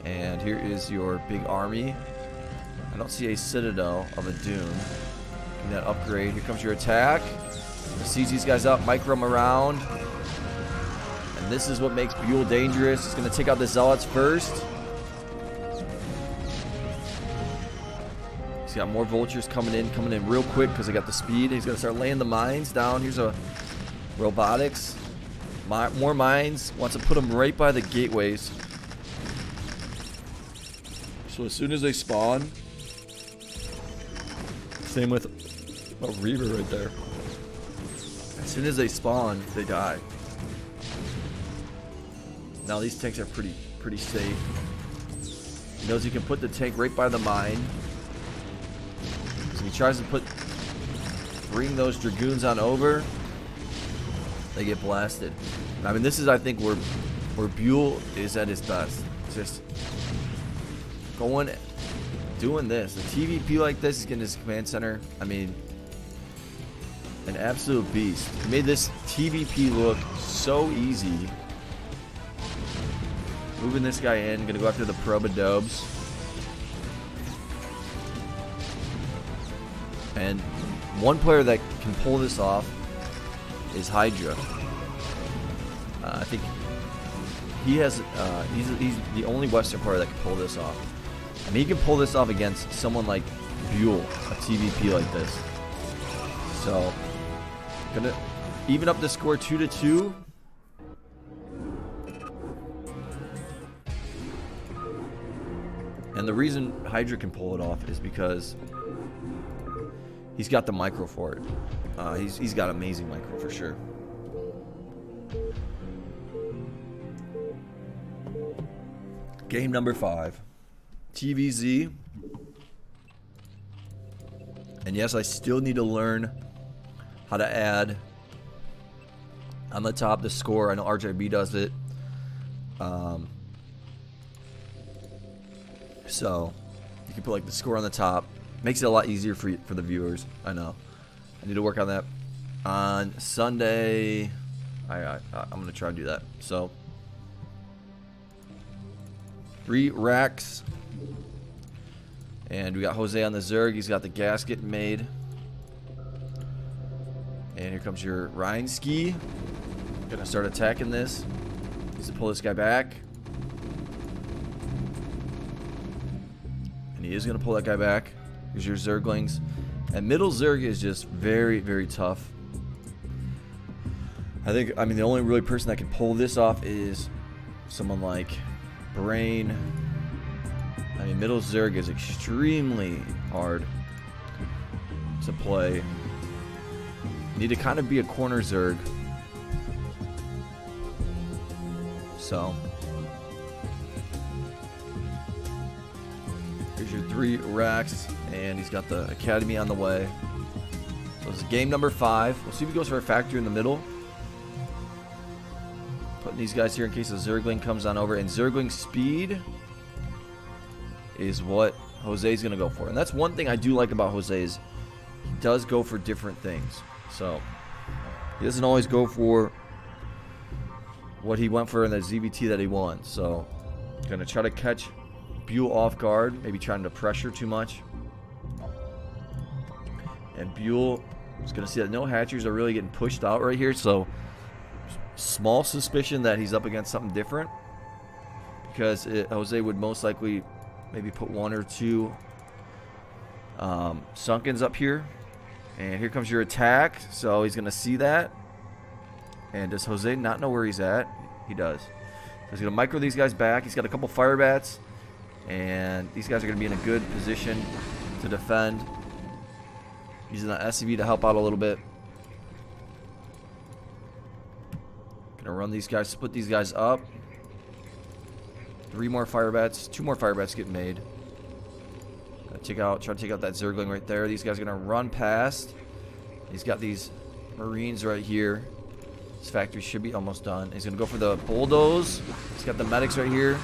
And here is your big army. I don't see a citadel of a dune. Getting that upgrade. Here comes your attack. Siege these guys up, micro them around. And this is what makes BYUL dangerous. He's going to take out the zealots first. He's got more vultures coming in real quick because they got the speed. He's going to start laying the mines down. Here's a robotics. More mines. Wants to put them right by the gateways. So as soon as they spawn, same with a Reaver right there. As soon as they spawn, they die. Now these tanks are pretty safe. He knows he can put the tank right by the mine. So he tries to bring those Dragoons on over. They get blasted. I mean, this is, I think, where BYUL is at his best. Just doing this. A TVP like this, he's getting his command center. I mean, an absolute beast. He made this TVP look so easy. Moving this guy in, gonna go after the Probodobes. And one player that can pull this off is Hydra. I think he has. He's the only Western player that can pull this off. I mean, he can pull this off against someone like BYUL, a TVP like this. So, gonna even up the score 2-2. And the reason Hydra can pull it off is because he's got the micro for it. He's got amazing micro for sure. Game number 5. TVZ. And yes, I still need to learn how to add on the top the score. I know RJB does it. So you can put like the score on the top. Makes it a lot easier for the viewers. I know. I need to work on that. On Sunday, I'm gonna try to do that. So 3 racks. And we got Jose on the Zerg. He's got the gas getting made. And here comes your Rhineski. Gonna start attacking this. Needs to pull this guy back. And he is gonna pull that guy back. Here's your Zerglings. And middle Zerg is just very, very tough. I mean, the only really person that can pull this off is someone like Brain. I mean, middle Zerg is extremely hard to play. You need to kind of be a corner Zerg. So here's your 3 racks, and he's got the academy on the way. So this is game number 5. We'll see if he goes for a factory in the middle. Putting these guys here in case a Zergling comes on over. And Zergling speed is what Jose's going to go for. And that's one thing I do like about Jose is he does go for different things. So he doesn't always go for what he went for in the ZVT that he won. So going to try to catch BYUL off guard. Maybe trying to pressure too much. And BYUL is going to see that no hatcheries are really getting pushed out right here. So small suspicion that he's up against something different. because Jose would most likely maybe put 1 or 2 sunkens up here. And here comes your attack, so he's going to see that. And does Jose not know where he's at? He does. So he's going to micro these guys back. He's got a couple fire bats, and these guys are going to be in a good position to defend. Using the SCV to help out a little bit. Going to run these guys, split these guys up. 3 more fire bats, 2 more fire bats get made. Try to take out that Zergling right there. These guys are going to run past. He's got these Marines right here. This factory should be almost done. He's going to go for the bulldoze. He's got the medics right here.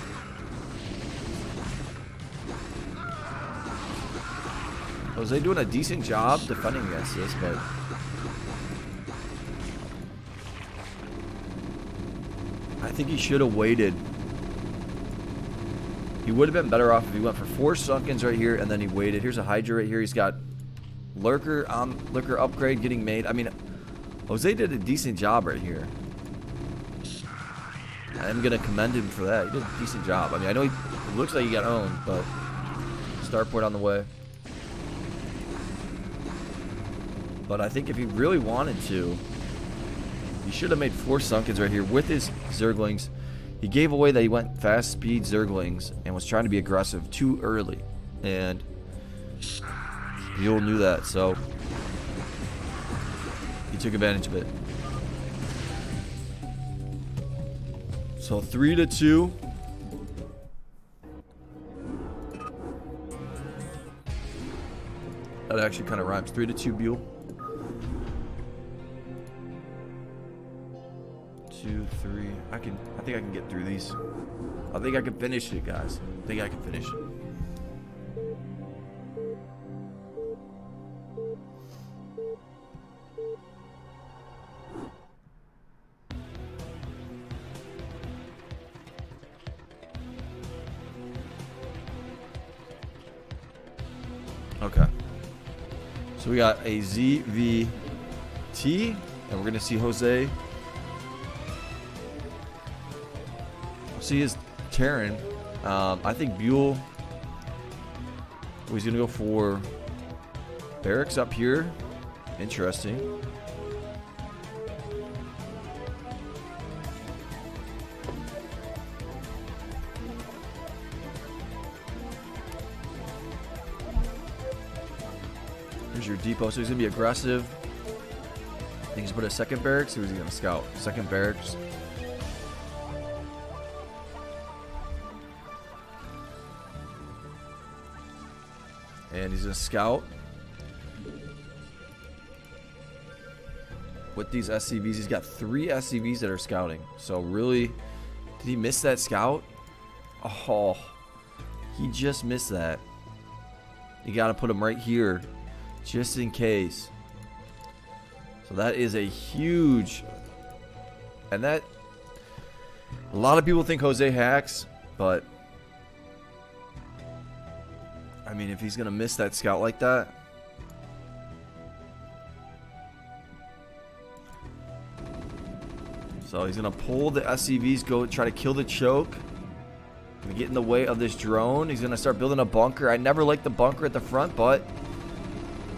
Jose doing a decent job defending against this, but I think he should have waited. He would have been better off if he went for 4 sunkens right here and then he waited. Here's a Hydra right here. He's got lurker upgrade getting made. I mean, Jose did a decent job right here. I'm going to commend him for that. He did a decent job. I mean, I know it looks like he got owned, but start point on the way. But I think if he really wanted to, he should have made 4 sunkens right here with his Zerglings. He gave away that he went fast speed Zerglings and was trying to be aggressive too early. And BYUL knew that, so he took advantage of it. So 3-2. That actually kind of rhymes. 3-2 BYUL. 2, 3. I think I can get through these. I think I can finish it, guys. I think I can finish it. Okay. So we got a ZVT, and we're gonna see Jose. See his Terran. I think BYUL. He's gonna go for barracks up here. Interesting. Here's your depot. So he's gonna be aggressive. I think he's put a second barracks. Or is he gonna scout? Second barracks. And he's going to scout with these SCVs. He's got 3 SCVs that are scouting. So really, did he miss that scout? Oh, he just missed that. You got to put him right here just in case. So that is a huge, and that a lot of people think Jose hacks, but I mean, if he's going to miss that scout like that. So he's going to pull the SCVs, go try to kill the choke. Going to get in the way of this drone. He's going to start building a bunker. I never liked the bunker at the front, but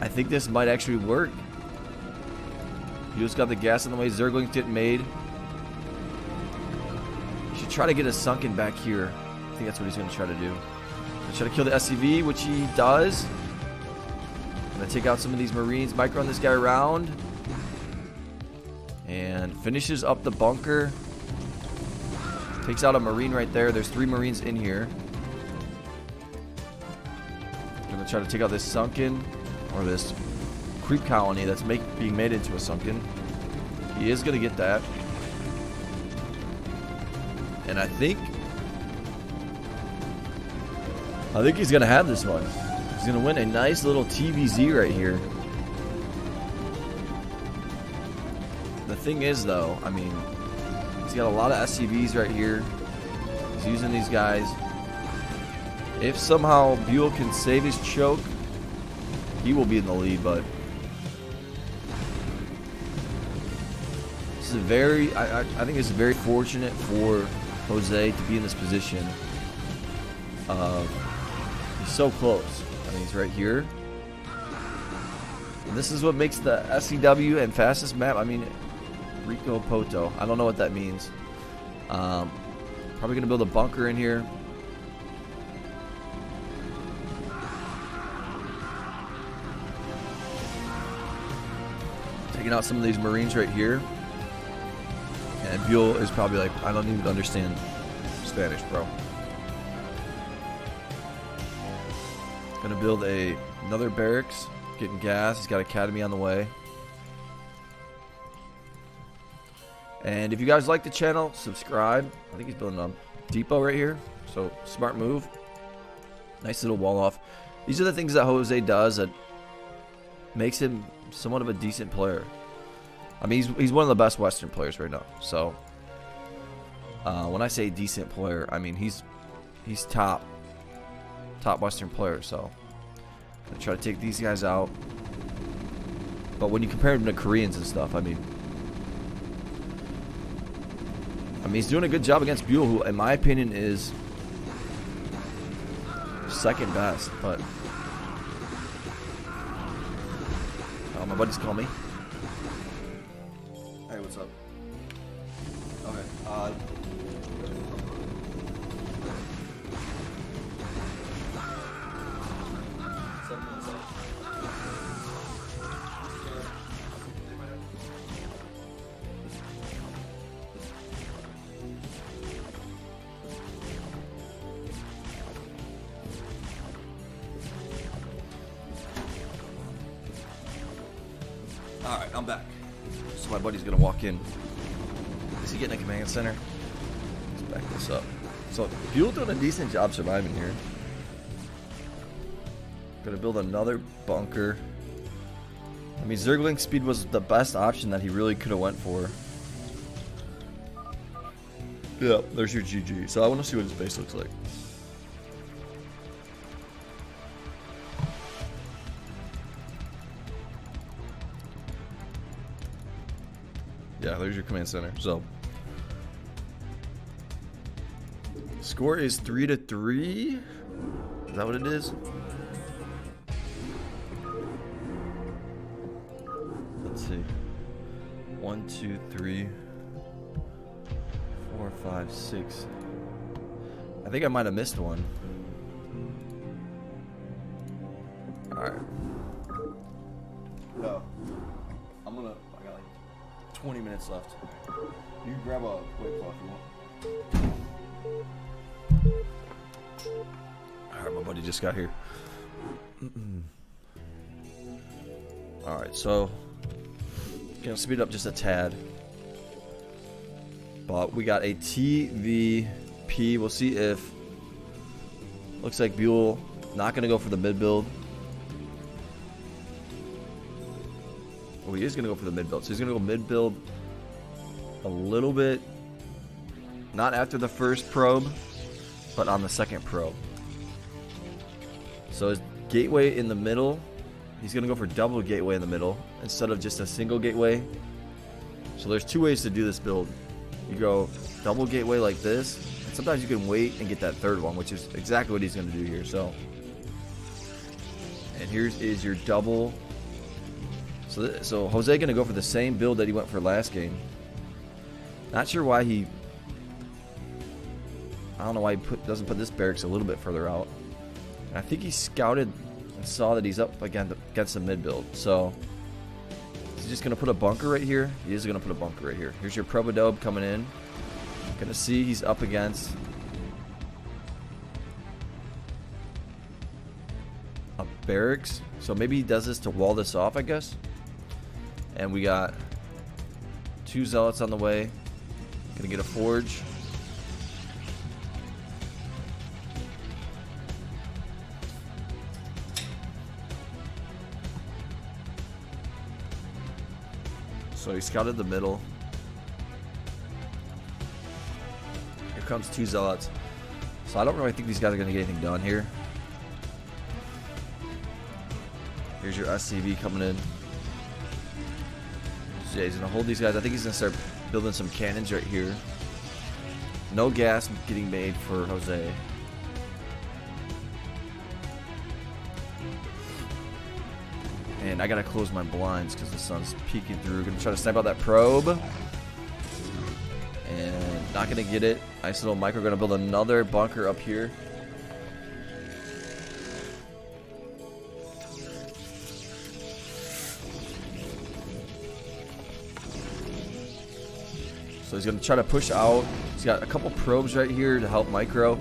I think this might actually work. He just got the gas in the way. Zerglings getting made. He should try to get a sunken back here. I think that's what he's going to try to do. Try to kill the SCV, which he does. Gonna take out some of these Marines, micro on this guy around, and finishes up the bunker. Takes out a Marine right there. There's 3 Marines in here. Gonna try to take out this sunken, or this creep colony that's being made into a sunken. He is gonna get that, and I think he's going to have this one. He's going to win a nice little TVZ right here. The thing is, though, I mean, he's got a lot of SCVs right here. He's using these guys. If somehow BYUL can save his choke, he will be in the lead, but this is I think it's very fortunate for Jose to be in this position. He's so close. I mean, he's right here. And this is what makes the SCW and fastest map. I mean, Rico Poto. I don't know what that means. Probably gonna build a bunker in here. Taking out some of these Marines right here. And BYUL is probably like, I don't even understand Spanish, bro. Gonna build another barracks. Getting gas. He's got academy on the way. And if you guys like the channel, subscribe. I think he's building a depot right here. So smart move. Nice little wall off. These are the things that Jose does that makes him somewhat of a decent player. I mean, he's one of the best Western players right now. So when I say decent player, I mean he's top Western player. So I'm gonna try to take these guys out. But when you compare him to Koreans and stuff, I mean he's doing a good job against BYUL, who in my opinion is second best. But oh, my buddies call me. Hey, what's up? Okay. 7 minutes left. Alright, I'm back. So my buddy's gonna walk in. Is he getting a command center? Let's back this up. So BYUL doing a decent job surviving here. Gonna build another bunker. I mean, Zergling speed was the best option that he really could have went for. Yeah, there's your GG. So I want to see what his base looks like. Yeah, there's your command center. So score is 3-3. Is that what it is? Let's see. 1, 2, 3, 4, 5, 6. I think I might have missed one. Alright. No. I got like 20 minutes left. You can grab a weight cloth if you want. Alright, my buddy just got here. Alright, so gonna speed up just a tad. But we got a TVP. We'll see if looks like BYUL not gonna go for the mid build. Oh, he is gonna go for the mid build. So he's gonna go mid build a little bit, not after the first probe, but on the second probe. So his gateway in the middle, he's gonna go for double gateway in the middle instead of just a single gateway. So there's two ways to do this build. You go double gateway like this, and sometimes you can wait and get that third one, which is exactly what he's gonna do here. So, and here's is your double. So Jose gonna go for the same build that he went for last game. Not sure why he. I don't know why he doesn't put this barracks a little bit further out. And I think he scouted and saw that he's up against the mid build. So he's just gonna put a bunker right here. He is gonna put a bunker right here. Here's your Probodobe coming in. Gonna see he's up against a barracks. So maybe he does this to wall this off, I guess. And we got 2 zealots on the way. Gonna get a forge. So he scouted the middle. Here comes 2 zealots. So I don't really think these guys are gonna get anything done here. Here's your SCV coming in. So yeah, he's gonna hold these guys. I think he's gonna start building some cannons right here. No gas getting made for Jose. And I gotta close my blinds because the sun's peeking through. Gonna try to snipe out that probe. And not gonna get it. Nice little micro. Gonna build another bunker up here. So he's gonna try to push out. He's got a couple probes right here to help micro.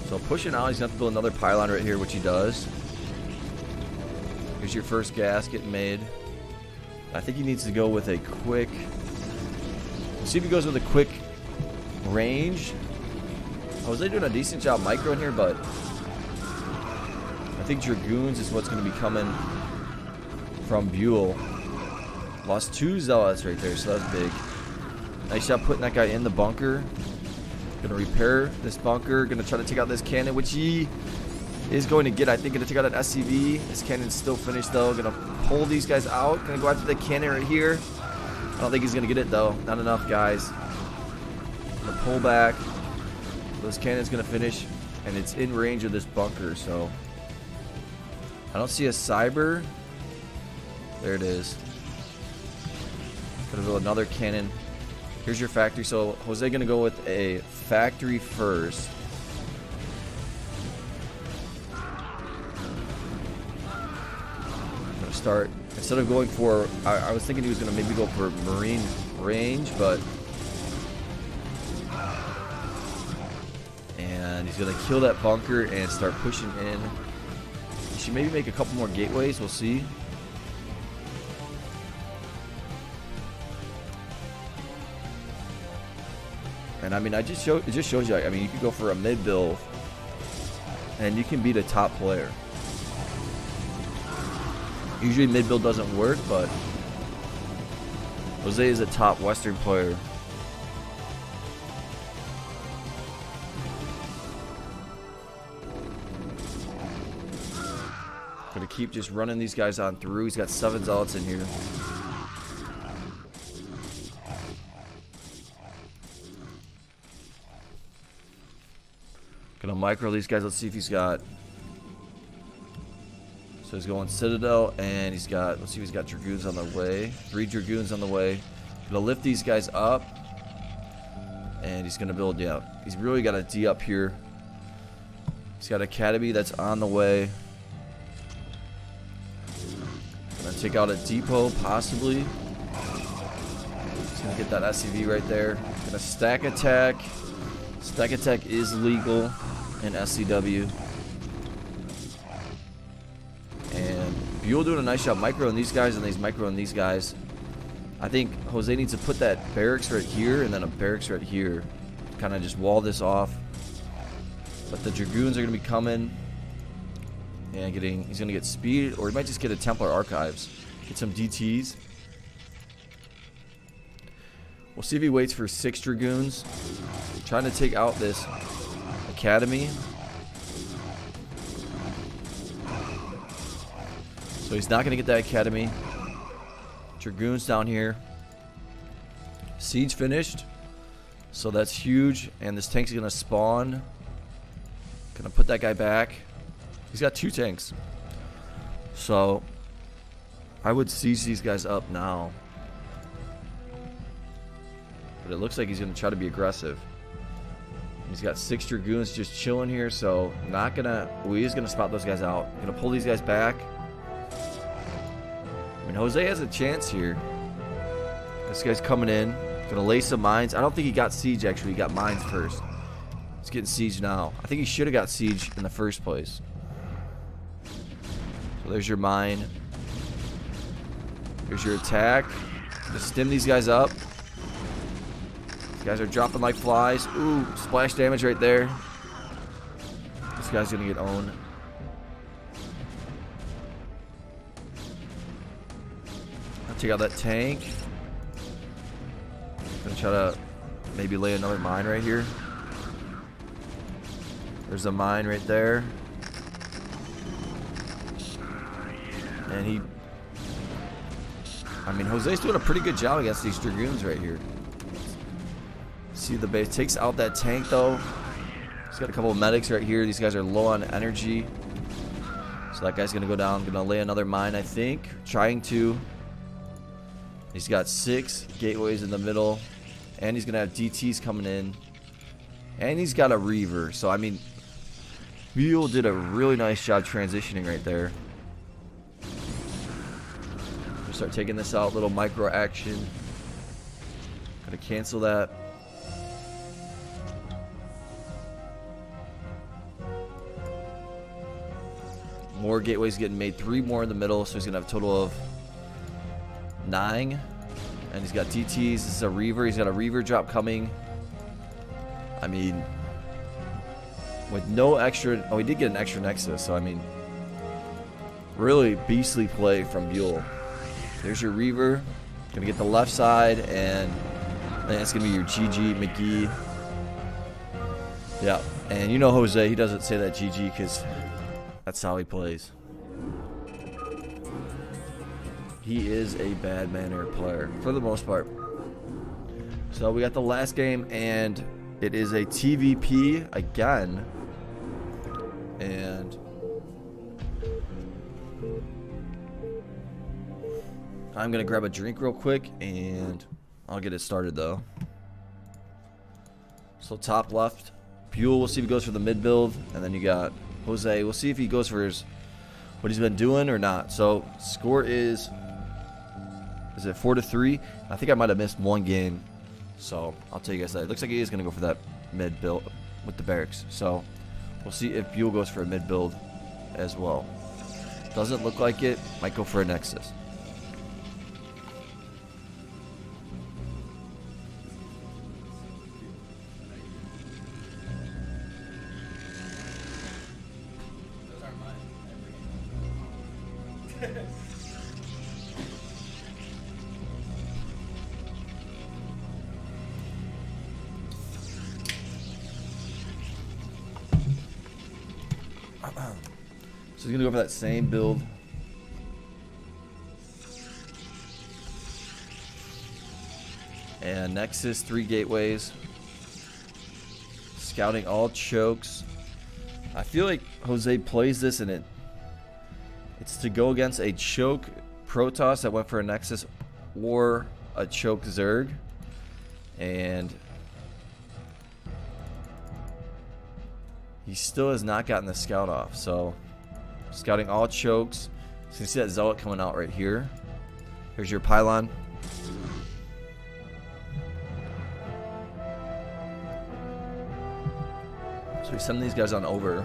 So pushing out, he's gonna have to build another pylon right here, which he does. Here's your first gas getting made. I think he needs to go with a quick. We'll see if he goes with a quick range. Jose doing a decent job micro in here, but I think Dragoons is what's going to be coming from BYUL. Lost 2 zealots right there, so that's big. Nice job putting that guy in the bunker. Gonna repair this bunker. Gonna try to take out this cannon, which he is going to get. I think gonna take out an SCV. This cannon's still finished though. Gonna pull these guys out. Gonna go after the cannon right here. I don't think he's gonna get it though. Not enough, guys. Gonna pull back. This cannon's gonna finish, and it's in range of this bunker. So I don't see a cyber. There it is. Gonna build another cannon. Here's your factory. So Jose gonna go with a factory first. Gonna start instead of going for. I was thinking he was gonna maybe go for marine range, but and he's gonna kill that bunker and start pushing in. He should maybe make a couple more gateways. We'll see. And I mean, it just shows you. I mean, you can go for a mid build, and you can beat a top player. Usually mid build doesn't work, but Jose is a top Western player. Gonna keep just running these guys on through. He's got 7 zealots in here. Gonna micro these guys. Let's see if he's got. So he's going Citadel, and he's got. Let's see if he's got Dragoons on the way. 3 Dragoons on the way. Gonna lift these guys up, and he's gonna build. Yeah, he's really got a D up here. He's got Academy that's on the way. Gonna take out a depot possibly. He's gonna get that SCV right there. Gonna stack attack. Stack attack is legal in SCW. And BYUL doing a nice job microing these guys, and he's microing these guys. I think Jose needs to put that barracks right here and then a barracks right here. Kind of just wall this off. But the Dragoons are going to be coming. And he's going to get speed, or he might just get a Templar Archives. Get some DTs. We'll see if he waits for 6 Dragoons. Trying to take out this Academy. So he's not going to get that Academy. Dragoons down here. Siege finished. So that's huge. And this tank's going to spawn. Going to put that guy back. He's got 2 tanks. So I would siege these guys up now. But it looks like he's going to try to be aggressive. He's got 6 Dragoons just chilling here, so not gonna. He is gonna spot those guys out. Gonna pull these guys back. I mean, Jose has a chance here. This guy's coming in. Gonna lay some mines. I don't think he got siege actually. He got mines first. He's getting siege now. I think he should have got siege in the first place. So there's your mine. Here's your attack. Just stem these guys up. Guys are dropping like flies. Ooh, splash damage right there. This guy's gonna get owned. I'll take out that tank. Gonna try to maybe lay another mine right here. There's a mine right there. And I mean, Jose's doing a pretty good job against these Dragoons right here. See the base. Takes out that tank, though. He's got a couple of medics right here. These guys are low on energy. So that guy's going to go down. Going to lay another mine, I think. Trying to. He's got 6 gateways in the middle. And he's going to have DTs coming in. And he's got a Reaver. So, I mean, BYUL did a really nice job transitioning right there. We'll start taking this out. Little micro action. Going to cancel that. More gateways getting made. 3 more in the middle. So he's going to have a total of 9. And he's got DTs. This is a Reaver. He's got a Reaver drop coming. I mean, with no extra... Oh, he did get an extra Nexus. So, I mean, really beastly play from BYUL. There's your Reaver. Going to get the left side. And then it's going to be your GG McGee. Yeah. And you know Jose, he doesn't say that GG because that's how he plays. He is a bad manner player for the most part. So we got the last game, and it is a TVP again. And I'm gonna grab a drink real quick, and I'll get it started though. So top left, BYUL. We'll see if he goes for the mid build, and then you got Jose. We'll see if he goes for what he's been doing or not. So score is it 4-3? I think I might have missed one game, so I'll tell you guys that. It looks like he is going to go for that mid build with the barracks. So we'll see if BYUL goes for a mid build as well. Doesn't look like it. Might go for a Nexus. So he's going to go for that same build. And Nexus, 3 gateways. Scouting all chokes. I feel like Jose plays this and it's to go against a choke Protoss that went for a Nexus or a choke Zerg. And he still has not gotten the scout off. So scouting all chokes. So you see that Zealot coming out right here. Here's your pylon. So we send these guys on over.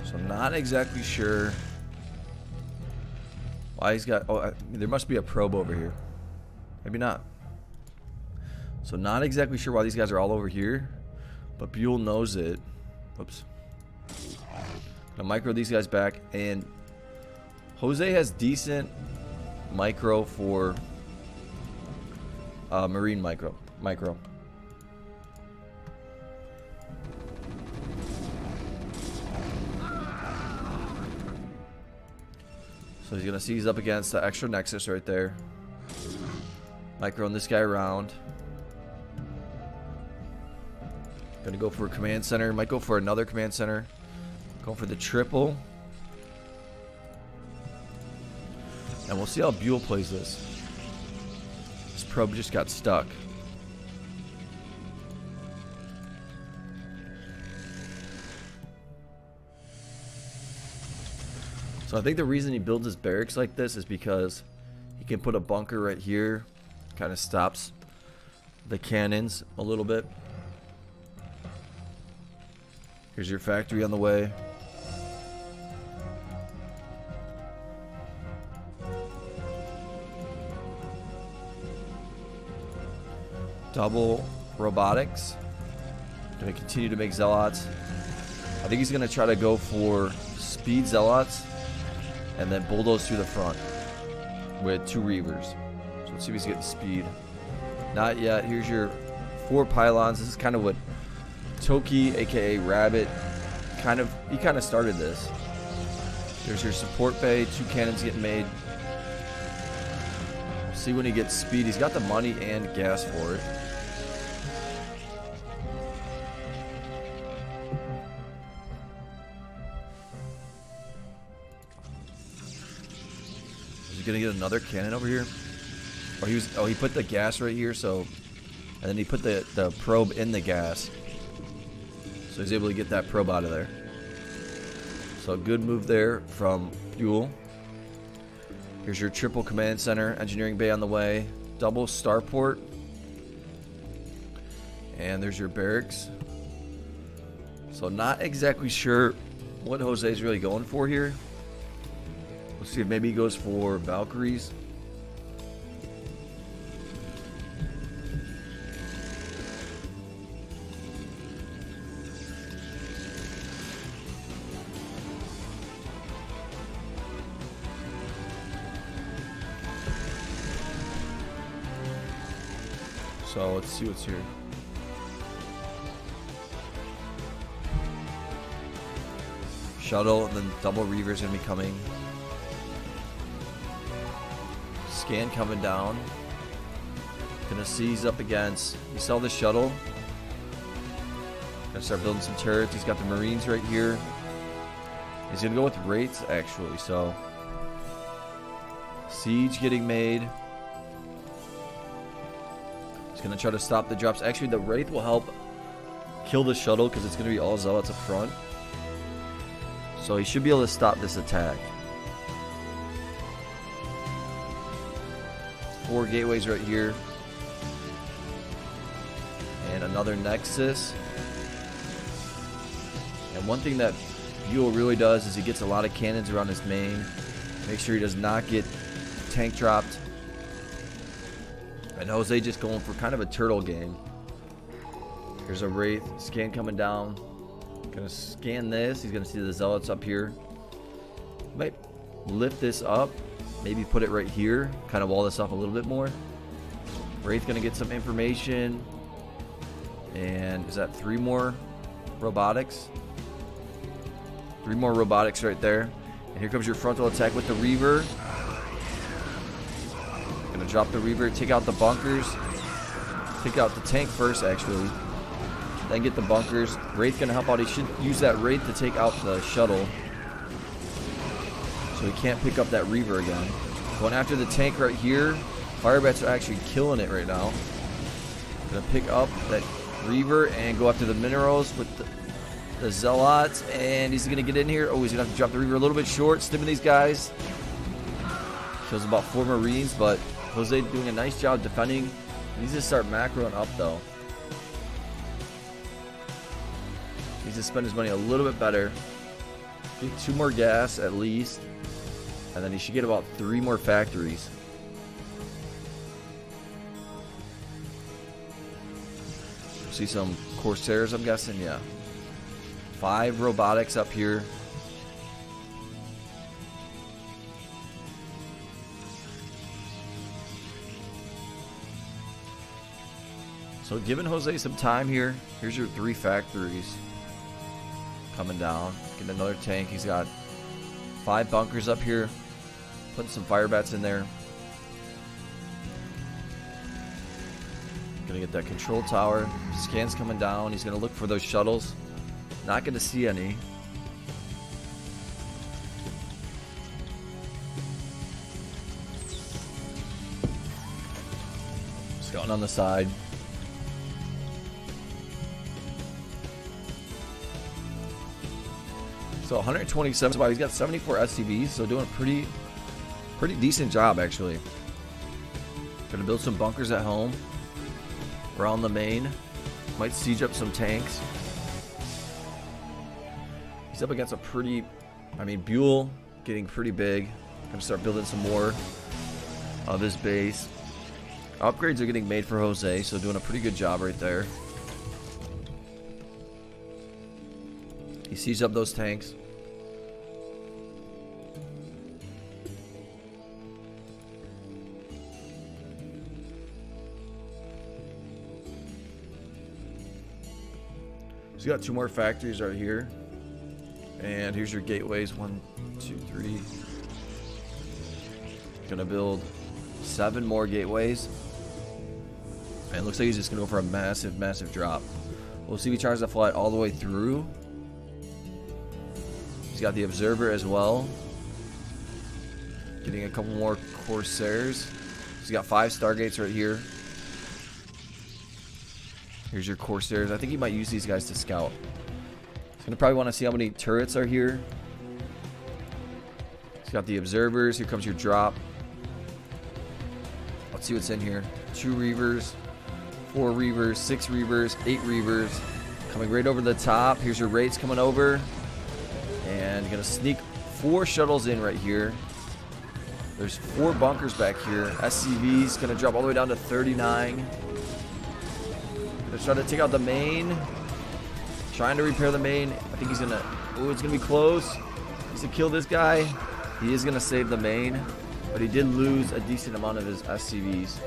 So not exactly sure why he's got... Oh, there must be a probe over here. Maybe not. So not exactly sure why these guys are all over here. But BYUL knows it. Whoops. Gonna micro these guys back. And Jose has decent micro for marine micro. So he's gonna see he's up against the extra Nexus right there. Microing this guy around. Gonna go for a command center. Might go for another command center. Going for the triple. And we'll see how BYUL plays this. This probe just got stuck. So I think the reason he builds his barracks like this is because he can put a bunker right here. Kind of stops the cannons a little bit. Here's your factory on the way. Double robotics. Gonna continue to make zealots. I think he's gonna try to go for speed zealots and then bulldoze through the front with 2 Reavers. So let's see if he's getting speed. Not yet. Here's your 4 pylons. This is kind of what Toki, aka Rabbit, he kind of started this. There's your support bay. 2 cannons getting made. See when he gets speed. He's got the money and gas for it. Is he gonna get another cannon over here? Or he put the gas right here, so, and then he put the probe in the gas. So he's able to get that probe out of there. So good move there from BYUL. Here's your triple command center, engineering bay on the way, double starport, and there's your barracks. So not exactly sure what Jose's really going for here. We'll see if maybe he goes for Valkyries. So let's see what's here. Shuttle and then double reavers gonna be coming. Scan coming down. Gonna seize up against. You sell the shuttle. Gonna start building some turrets. He's got the Marines right here. He's gonna go with Wraiths actually. So siege getting made. Gonna try to stop the drops. Actually, the Wraith will help kill the shuttle because it's gonna be all zealots up front. So he should be able to stop this attack. 4 gateways right here. And another Nexus. And one thing that BYUL really does is he gets a lot of cannons around his main. Make sure he does not get tank dropped. And Jose just going for kind of a turtle game. Here's a Wraith. Scan coming down. Gonna scan this. He's gonna see the zealots up here. Might lift this up. Maybe put it right here. Kind of wall this off a little bit more. Wraith gonna get some information. And is that 3 more robotics? 3 more robotics right there. And here comes your frontal attack with the Reaver. Gonna drop the Reaver, take out the bunkers. Take out the tank first, actually. Then get the bunkers. Wraith gonna help out. He should use that Wraith to take out the shuttle. So he can't pick up that Reaver again. Going after the tank right here. Firebats are actually killing it right now. Gonna pick up that Reaver and go after the minerals with the Zealots. And he's gonna get in here. Oh, he's gonna have to drop the Reaver a little bit short. Stimming these guys. Kills about 4 Marines, but Jose doing a nice job defending. He needs to start macroing up though. Needs to spend his money a little bit better. Get 2 more gas at least. And then he should get about 3 more factories. See some Corsairs, I'm guessing, yeah. 5 robotics up here. So giving Jose some time here. Here's your 3 factories coming down. Get another tank. He's got 5 bunkers up here. Putting some firebats in there. Gonna get that control tower. Scans coming down. He's gonna look for those shuttles. Not gonna see any. Scouting on the side. So 127. Wow, he's got 74 SCVs. So doing a pretty decent job actually. Gonna build some bunkers at home. Around the main. Might siege up some tanks. He's up against a pretty, BYUL getting pretty big. Gonna start building some more of his base. Upgrades are getting made for Jose, so doing a pretty good job right there. He sieged up those tanks. So you got 2 more factories right here. And here's your gateways. 1, 2, 3. Gonna build 7 more gateways. And it looks like he's just gonna go for a massive, massive drop. We'll see if he tries to fly it all the way through. He's got the observer as well. Getting a couple more Corsairs. He's got 5 Stargates right here. Here's your Corsairs. I think he might use these guys to scout. He's gonna probably want to see how many turrets are here. He's got the observers. Here comes your drop. Let's see what's in here. 2 Reavers, 4 Reavers, 6 Reavers, 8 Reavers. Coming right over the top. Here's your rates coming over. And gonna sneak 4 shuttles in right here. There's 4 bunkers back here. SCV's gonna drop all the way down to 39. Gonna try to take out the main. Trying to repair the main. I think he's gonna... Oh, it's gonna be close. He's gonna kill this guy. He is gonna save the main. But he did lose a decent amount of his SCVs.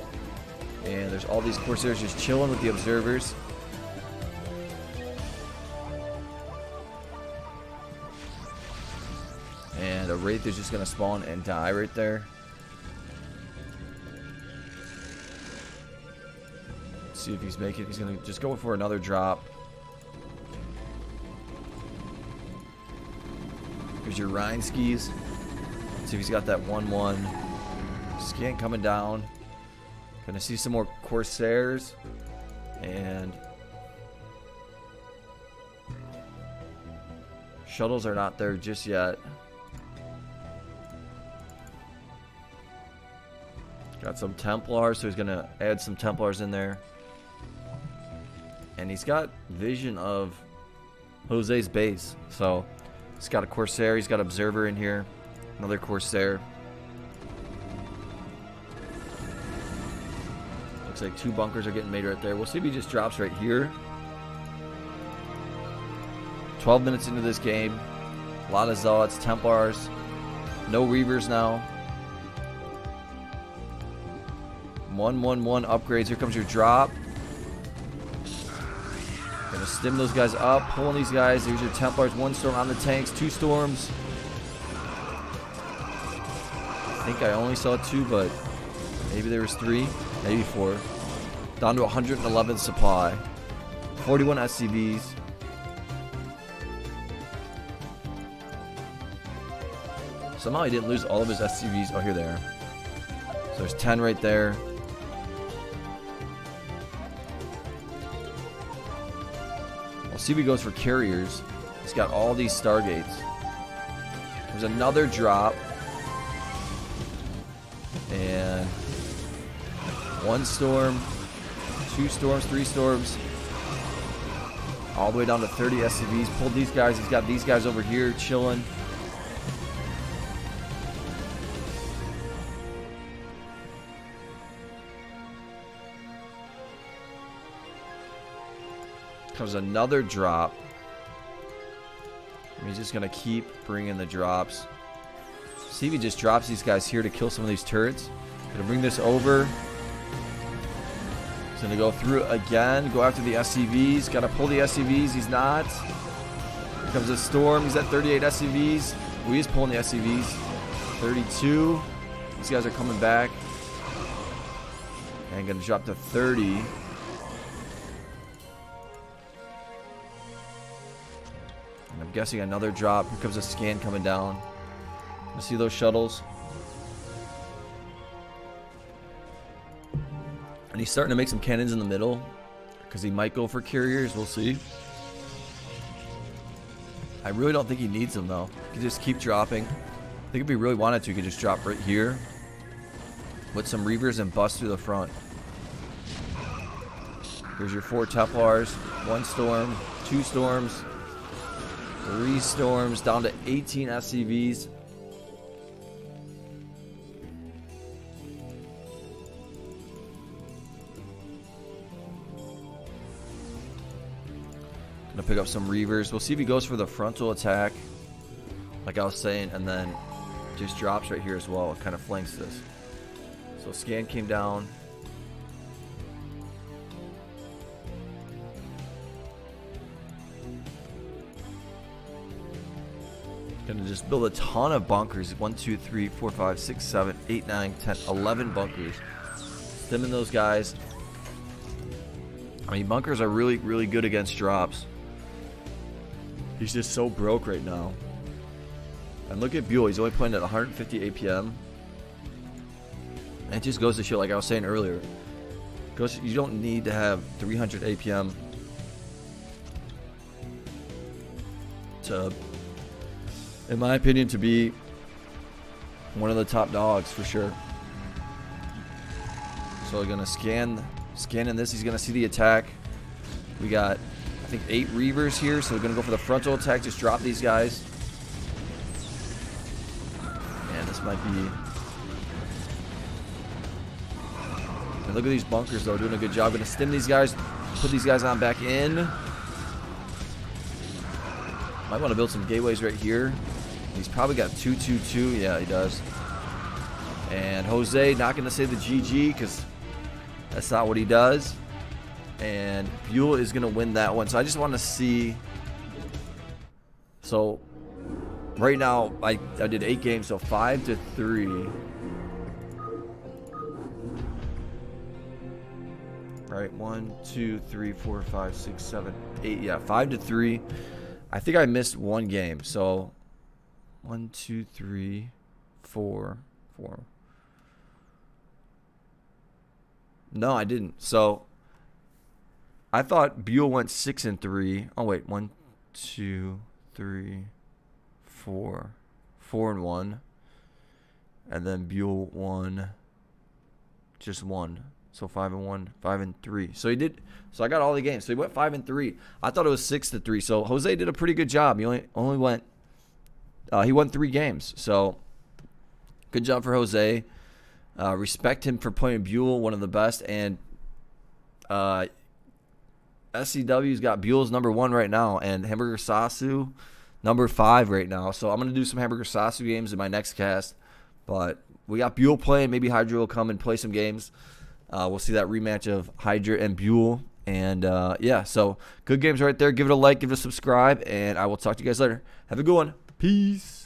And there's all these Corsairs just chilling with the observers. And a Wraith is just going to spawn and die right there. Let's see if he's making it. He's going to just go for another drop. Here's your Rhineskis. Let's see if he's got that 1-1. Scan coming down. Gonna see some more Corsairs. And shuttles are not there just yet. Got some Templars, so he's gonna add some Templars in there. And he's got vision of Jose's base. So he's got a Corsair, he's got Observer in here. Another Corsair. Looks like 2 bunkers are getting made right there. We'll see if he just drops right here. 12 minutes into this game. A lot of Zealots, Templars. No Reavers now. 1-1-1 upgrades. Here comes your drop. Gonna stim those guys up. Pulling these guys. Here's your Templars. 1 storm on the tanks. 2 storms. I think I only saw 2, but maybe there was 3, maybe 4. Down to 111 supply. 41 SCVs. Somehow he didn't lose all of his SCVs. Oh, here they are. So there's 10 right there. We'll see if he goes for carriers. He's got all these Stargates. There's another drop. And 1 storm, 2 storms, 3 storms, all the way down to 30 SCVs. Pulled these guys. He's got these guys over here chilling. Comes another drop. And he's just gonna keep bringing the drops. See if he just drops these guys here to kill some of these turrets. Gonna bring this over. He's gonna go through again. Go after the SCVs. Gotta pull the SCVs. He's not. Here comes a storm. He's at 38 SCVs. Oh, he is pulling the SCVs. 32. These guys are coming back. And gonna drop to 30. And I'm guessing another drop. Here comes a scan coming down. You see those shuttles? And he's starting to make some cannons in the middle because he might go for carriers. We'll see. I really don't think he needs them though. He can just keep dropping. I think if he really wanted to, he could just drop right here with some Reavers and bust through the front. Here's your 4 Templars, 1 storm, 2 storms, 3 storms, down to 18 SCVs. Gonna pick up some Reavers. We'll see if he goes for the frontal attack, like I was saying, and then just drops right here as well. It kind of flanks this. So scan came down. Gonna just build a ton of bunkers. 1, 2, 3, 4, 5, 6, 7, 8, 9, 10, 11 bunkers. Stimming those guys. I mean, bunkers are really, really good against drops. He's just so broke right now. And look at BYUL. He's only playing at 150 APM. And it just goes to show, like I was saying earlier, you don't need to have 300 APM to, in my opinion, to be one of the top dogs for sure. So we're gonna scanning this. He's gonna see the attack. We got, I think, 8 Reavers here, so we're gonna go for the frontal attack. Just drop these guys. Man, this might be. And look at these bunkers though, doing a good job. Gonna stim these guys, put these guys on back in. Might want to build some gateways right here. He's probably got 2, 2, 2. Yeah, he does. And Jose, not gonna say the GG because that's not what he does. And BYUL is gonna win that one. So I just want to see. So right now I did 8 games, so 5-3. Right, 1, 2, 3, 4, 5, 6, 7, 8. Yeah, 5-3. I think I missed 1 game. So 1, 2, 3, 4. No, I didn't. So I thought BYUL went 6-3. Oh wait, 1, 2, 3, 4, 4-1, and then BYUL won just 1. So 5-1, 5-3. So he did. So I got all the games. So he went 5-3. I thought it was 6-3. So Jose did a pretty good job. He only went. He won 3 games. So good job for Jose. Respect him for playing BYUL, one of the best. And SCW's got BYUL's #1 right now, and Hamburger Sasu #5 right now. So I'm gonna do some Hamburger Sasu games in my next cast. But we got BYUL playing. Maybe Hydra will come and play some games. We'll see that rematch of Hydra and BYUL. And yeah, so good games right there. Give it a like, give it a subscribe, and I will talk to you guys later. Have a good one. Peace.